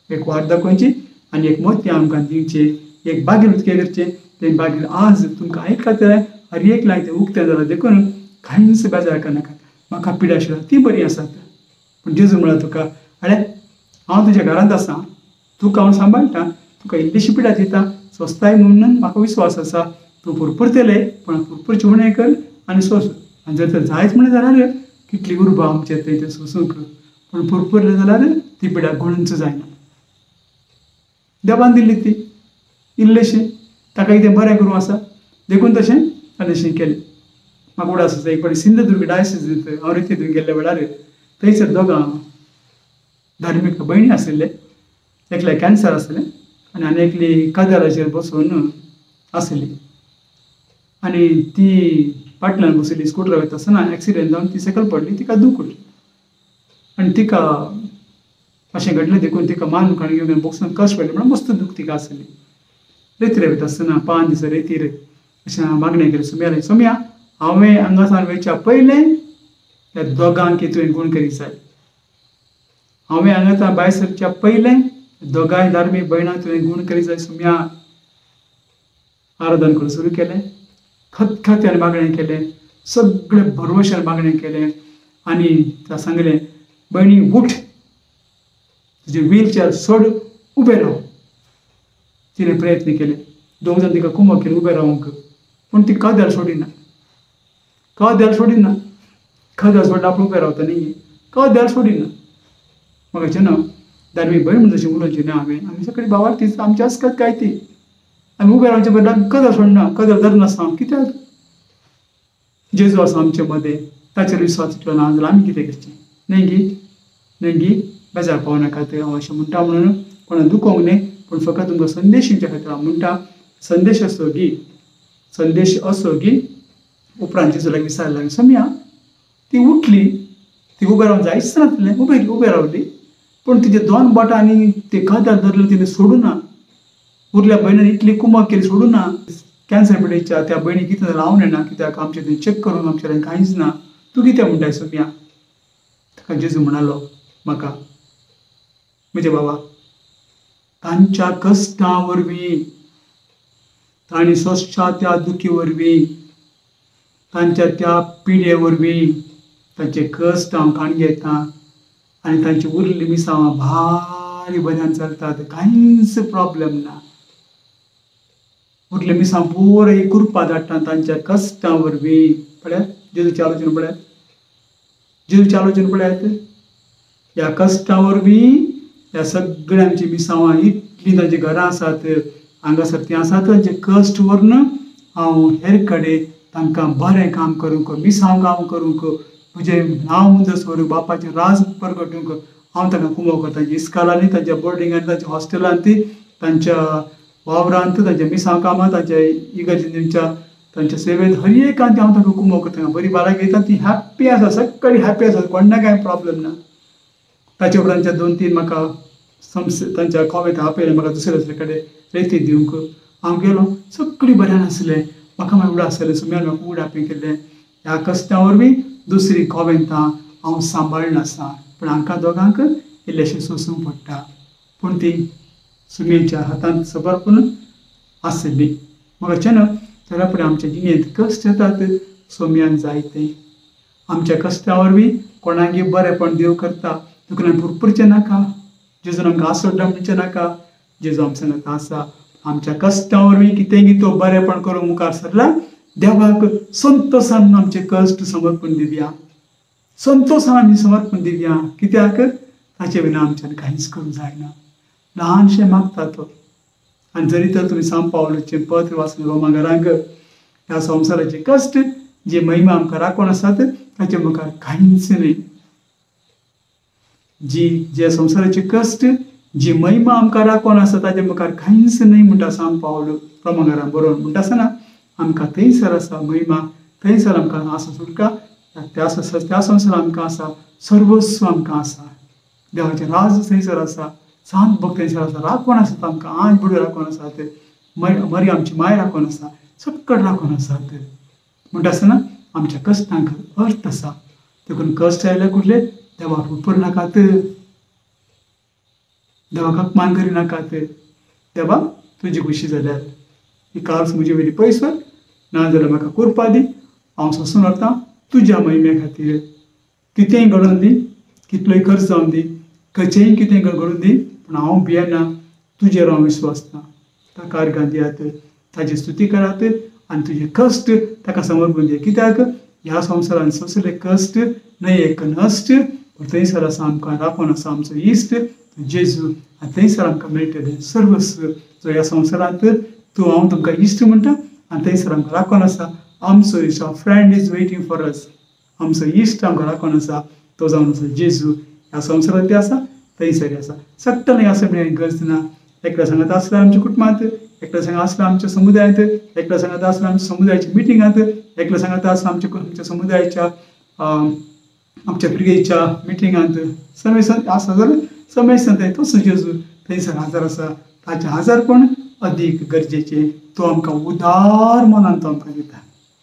एक वाट दाखोवची आनी एक मोती आमकां दिवचें, एक बागील उक्तें करचें. तें बागील आज तुमकां आयकता जाल्यार हर एक लायक तें उक्तें जालां. देखून कांयच बेजार करनाका. म्हाका पिड्यार आशिल्ली ती बरी आसात, पूण जेजू म्हळ्यार तुका अरे हांव तुज्या घरांत आसा, तुका हांव सांबाळटा, तुका इल्लीशी पिड्यार दिता, स्वस्ताय म्हणून म्हाका विश्वास आसा. तूं पुरपुरतलें पूण पुरपुरचें उणें कर आनी सोंस. आनी जर तर जायत म्हणलें जाल्यार कितली उर्बा आमचें तें सोंसूंक, पूण पुरपुरलें जाल्यार ती पिड्यार गळूंच जायना. देवान दिल्ली ती इल्लेशें, ताका कितें बरें करूं आसा, देखून तशें तशें केलें. म्हाका उडास आसा एक फावटी सिंधुदुर्ग डायसिसींत हांव रितीन गेल्ल्या वेळार थंयसर दोगां धार्मीक भयणी आशिल्ले. एकल्या कॅन्सर आसलें आनी आनी एकली कादेराचेर बसून आसली आनी ती फाटल्यान बशिल्ली स्कुटर वयता आसतना एक्सिडेंट जावन ती सकयल पडली, तिका दूख उरली आनी तिका अशें घडलें. देखून तिका मान मुखार घेवन बसून कश्ट पडलें म्हणून मस्त दूख तिका आसली. रेतीर वयता आसतना 5 दीस रेतीर अशें मागणें केलें सुम्यालें, सुम्या हांवें हांगासान वयच्या पयलें ह्या दोगांक तुवें गूण करी जाय. हांवें हांगासान भायर सरच्या पयलें दोगांय धार्मीक भयणांक तुवें गूण करी जाय. सुम्या आराधन करून सुरू केलें, खतखत्यान मागणें केलें, सगळें भरवशान मागणें केलें आनी त्या सांगलें भयणी उठ, तुजें व्हीलचॅर सोड, उबें राव. तिणें प्रयत्न केले, दोग जाण तिका कुमक केलें उबें रावंक, पूण ती कदेल सोडिना, कदेल सोडिना, कदेल सोडून आपूण उबें रावता न्ही, कदेल सोडिना. म्हाका जेन्ना धार्मीक भयण म्हणून जशें उलोवचें न्ही हांवें, आमी सगळीं भावार्थ तीच आमची आसतात काय ती. आमी उबें रावचे बदला कदेल सोडना, कदेल धरनासता. कित्याक? जेजू आसा आमचे मदें, ताचेर विश्वास इतलो ना जाल्यार आमी कितें करचें? न्ही बेजार पावूं नाका. ते हांव अशें म्हणटा म्हणून कोणाक दुखोवंक न्ही, पूण फकत तुमकां संदेश दिवच्या खातीर हांव म्हणटा. संदेश असो की उपरांत जेजूलाक विचारलें, सम्या ती उठली, ती उबें रावंक जायच नासलें, उबें रावली, पूण तिचे 2 बोटांनी ते कदेल धरलें, तिणें सोडूना. उरल्या भयणीन इतली कुमक केली, सोडूना. कॅन्सर पिडेच्या त्या भयणी कितें जालें हांव नेना, कित्याक आमचें थंय चॅक करून आमचें कांयच ना. तूं कितें म्हणटाय सम्या? ताका जेजू म्हणालो, म्हाका म्हजे बाबा तांच्या कश्टां वरवीं, तांणी सोंसच्या त्या दुखी वरवीं, तांच्या त्या पिडे वरवीं तांचे कश्ट हांव काण घेतां आनी तांची उरली मिसांवां भारी बऱ्यान चलतात, कांयच प्रॉब्लेम ना. उरले मिसां पुराय कुरपा धाडटा तांच्या कश्टां वरवीं. पळयात जेजूची आलोचना, पळयात जेजूची आलोचना, पळयात ह्या कश्टां वरवीं ह्या सगळ्यांची मिसांवां इतलीं तांची घरां आसात, हांगासर तीं आसात, तांचे कश्ट व्हरून हांव हेर कडेन तांकां बरें काम करूंक, मिसांव काम करूंक, तुजें नांव मुजस व्हरूंक, बापाचें राज परगटूंक हांव तांकां कुमक करतां. तांच्या इस्कालांनी, तांच्या बोर्डिंगांनी, तांच्या हॉस्टेलांत, तांच्या वावरांत, तांच्या मिसांव कामांत, तांच्या इगर्जेच्या, तांच्या सेवेंत, हर एकांत हांव तांकां कुमक करतां. बरी बारा घेता, ती हॅप्पी आसा, सगळीं हॅप्पी आसात, कोणाक कांय प्रॉब्लेम ना. ताचे उपरांत 2-3 म्हाका तांच्या कोवेंत आपयलें, म्हाका दुसरे कडेन रेती दिवंक. हांव गेलो, सगळीं बऱ्यान आसलें. म्हाका मागीर उडास जालें, सुम्यान म्हाका उडापी केलें. ह्या कश्टां वरवीं दुसरी कोवेंतां हांव सांबाळना आसा पूण हांकां दोगांक इल्लेशें सोंसूंक पडटा पूण ती सुमेच्या हातांत समर्पण आसली म्हाका जाल्या फुडें आमच्या जिणेंत कश्ट येतात सोम्यान जायते आमच्या कश्टा वरवीं कोणागेर बरेंपण देव करता देखून आमी पुरपुरचें नाका जेजून आमकां आसोड्डा म्हणचें नाका जेजू आमचे सांगता आसा आमच्या कश्टा वरवीं कितेंय तो बरेंपण करूंक मुखार सरला देवाक संतोशान आमचे कश्ट समर्पण दिवया संतोशान आमी समर्पण दिवया कित्याक ताचे विना आमच्यान कांयच करूंक जायना ल्हानशें मागता तो आनी जरी तर तुमी सांग पावलोचें पत्र वाचून रोमाघरांक ह्या संवसाराचे कश्ट जे महिमा आमकां राखून आसात ताचे मुखार कांयच न्ही जे संवसाराचे कश्ट जी महिमा आमकां राखून आसा ताचे मुखार कांयच न्ही म्हणटा सांग पावलो रोमाघरांक बरोवन म्हणटा आसतना आमकां थंयसर आसा महिमा थंयसर आमकां आसा सुटका त्या संवसारांत आमकां आसा सर्वस्व आमकां आसा देवाचें राज थंयसर आसा सांत भक्त थंयसर आसा राखून आसात आमकां आंज बुडो राखून आसात मरी आमची माय राखून आसा सक्कट राखून आसात म्हणटा आसतना आमच्या कश्टांक अर्थ आसा देखून कश्ट आयले कुठले देवाक उपर नाकात देवाक अपमान करिनाकात देवा तुजी खुशी जाल्यार ही काल्स म्हजे वयली पयस व्हर ना जाल्यार म्हाका करपा दी हांव सोंसून व्हरतां तुज्या महिमे खातीर कितेंय घडोवन दी कितलोय खर्च जावन दी खंयचेंय कितेंय घडोवन दी पूण हांव भियेना तुजेर हांव विश्वास ना ताका अर्घां दियात ताची स्तुती करात आनी तुजे कश्ट ताका समर्पण दिया कित्याक ह्या संवसारांत सोंसले कश्ट न्हय एक नश्ट पूण थंयसर आसा आमकां राखून आसा आमचो इश्ट जेजू आनी थंयसर आमकां मेळटलें सर्वस्व जो ह्या संवसारांत तूं हांव तुमकां इश्ट म्हणटा आनी थंयसर आमकां राखून आसा आमचो इश्ट friend is waiting for us आमचो इश्ट आमकां राखून आसा तो जावन आसा जेजू ह्या संवसारांत आसा थंयसर आसा सट्टन ह्या सगळ्यांक गरज ना एकल्या सांगत आसल्यार आमच्या कुटुंबांत एकल्या सांगत आसल्यार आमच्या समुदायांत एकल्या सांगत आसल्यार आमच्या समुदायाच्या मिटिंगांत एकल्या सांगत आसल्यार आमच्या समुदायाच्या आमच्या पिरगेच्या मिटिंगांत समय आसा जाल्यार समय थंय तसो जेजू थंयसर हजर आसा ताचें हजरपण अदीक गरजेचें तो आमकां उदार मनान तो आमकां दिता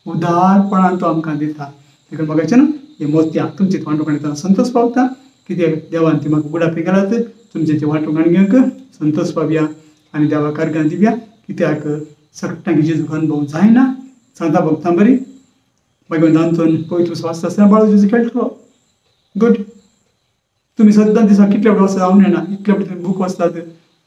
उदारपणान तो आमकां दिता देखून म्हाका हे मोत्याक तुमचे वांटोवण संतोश पावता कित्याक देवान ती म्हाका बुडापी घालात तुमचे वांटोवण घेवंक संतोश पावया आनी देवाक अर्घां दिवया कित्याक सगळ्यांक जेजूक अनुभव जायना सांगता भक्तां बरी मागीर दांतून पवित्र वाचता आसतना बाळू जेजू खेळटलो गुड तुमी सद्दां दिसा कितले फावटी वचता हांव नेना इतले फावटी तुमी बूक वाचतात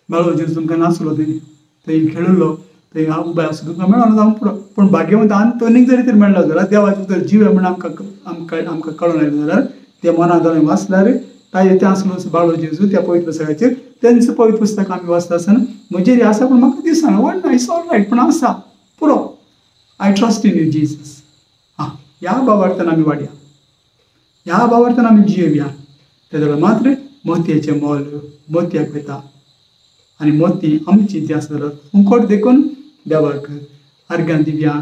बाळू जेजू तुमकां नासलो थंय खेळिल्लो थंय हांव उबे आसूं तुमकां मेळना जावं पुरो पूण भाग्यवंत आनीक जरी तर मेळ्ळो जाल्यार देवाचो तर जीव आहे म्हण आमकां कळून आयलें जाल्यार ते मनांत जावन वाचल्यार ताजे तें आसलो बाळू जेजू त्या पवित्र पुस्तकाचेर तेंच पवित्र पुस्तक आमी वाचता आसतना म्हजेर आसा पूण म्हाका दिसना वडना इट्स ऑल रायट पूण आसा पुरो I trust in you Jesus ह्या भावार्थान आमी वाडया ह्या भावार्थान आमी जियेवया ते जाल्यार मात्र मोतयेचें मोल मोतयाक वता आनी मोती आमची ती आसा जाल्यार फुकट देखून देवाक अर्घां दिवया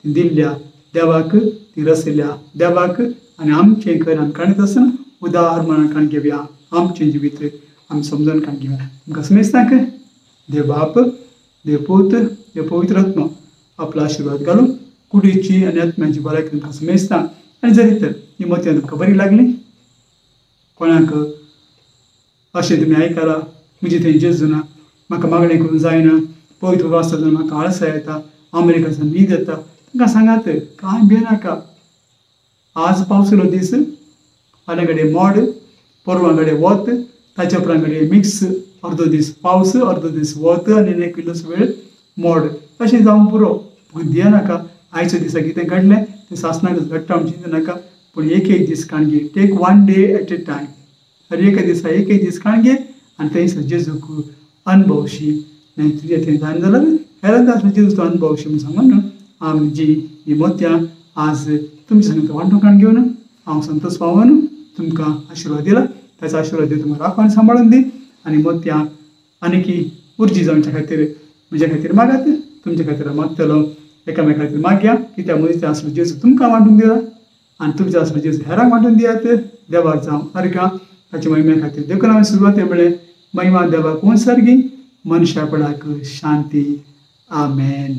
दिल्ल्या देवाक ती रचल्या देवाक आनी आमचें घर आमी काणीत आसतना उदार मनान काण घेवया आमचें जिवीत आमी समजून काण घेवया आमकां समजताक देव बाप देव पूत देव पवित्र आत्मा आपलो आशिर्वाद घालून कुडीची आनी आत्म्याची भलायकी तुमकां समजता आनी जरी तर ही मोतयां तुमकां बरी लागली कोणाक अशें तुमी आयकलां म्हजी थंय जेजू ना म्हाका मागणें करूंक जायना पवित्र वाचता तेन्ना म्हाका आळसाय येता अमेरिकेच्यान न्हीद येता तांकां सांगात कांय भियेनाका आज पावसुलो दीस फाल्यां घडये मोड परवां घडये वत ताच्या उपरांत घडये मिक्स अर्दो दीस पावस अर्दो दीस वत आनी एक इल्लोसो वेळ मोड अशें जावं पुरो भियेनाका आयच्या दिसा कितें घडलें तें सासणाक घडटा म्हण चिंतनाका पूण एक दीस काणगे take one day at a time हर एका दिसा एक दीस काणगे आनी थंयसर जेजूक अनुभवशी नाही तुझ्या थंय जायना जाल्यार हेरांत आसलें जेजूचो अनुभवशी म्हूण सांगून आमी जी ही मोतयां आज तुमचे सांगता वांटोवण घेवन हांव संतोश पावन तुमकां आशिर्वाद दिला ताचो आशिर्वाद दिवन तुमकां राखून सांबाळून दी आनी मोतयां आनीक उर्जी जावच्या खातीर म्हज्या खातीर मागात तुमच्या खातीर मागतलो एकामेका खातीर मागया कित्याक म्हजे आसलो जेजू तुमकां वांटून दिला आनी तुमचो आसलो जेजू हेरांक वांटून दियात देवाक जावं अर्घां ताचे महिमे खातीर देखून हांवें सुरवाते म्हळें महिमा देवाक वंसर्गी मनशापणाक शांती आमेन.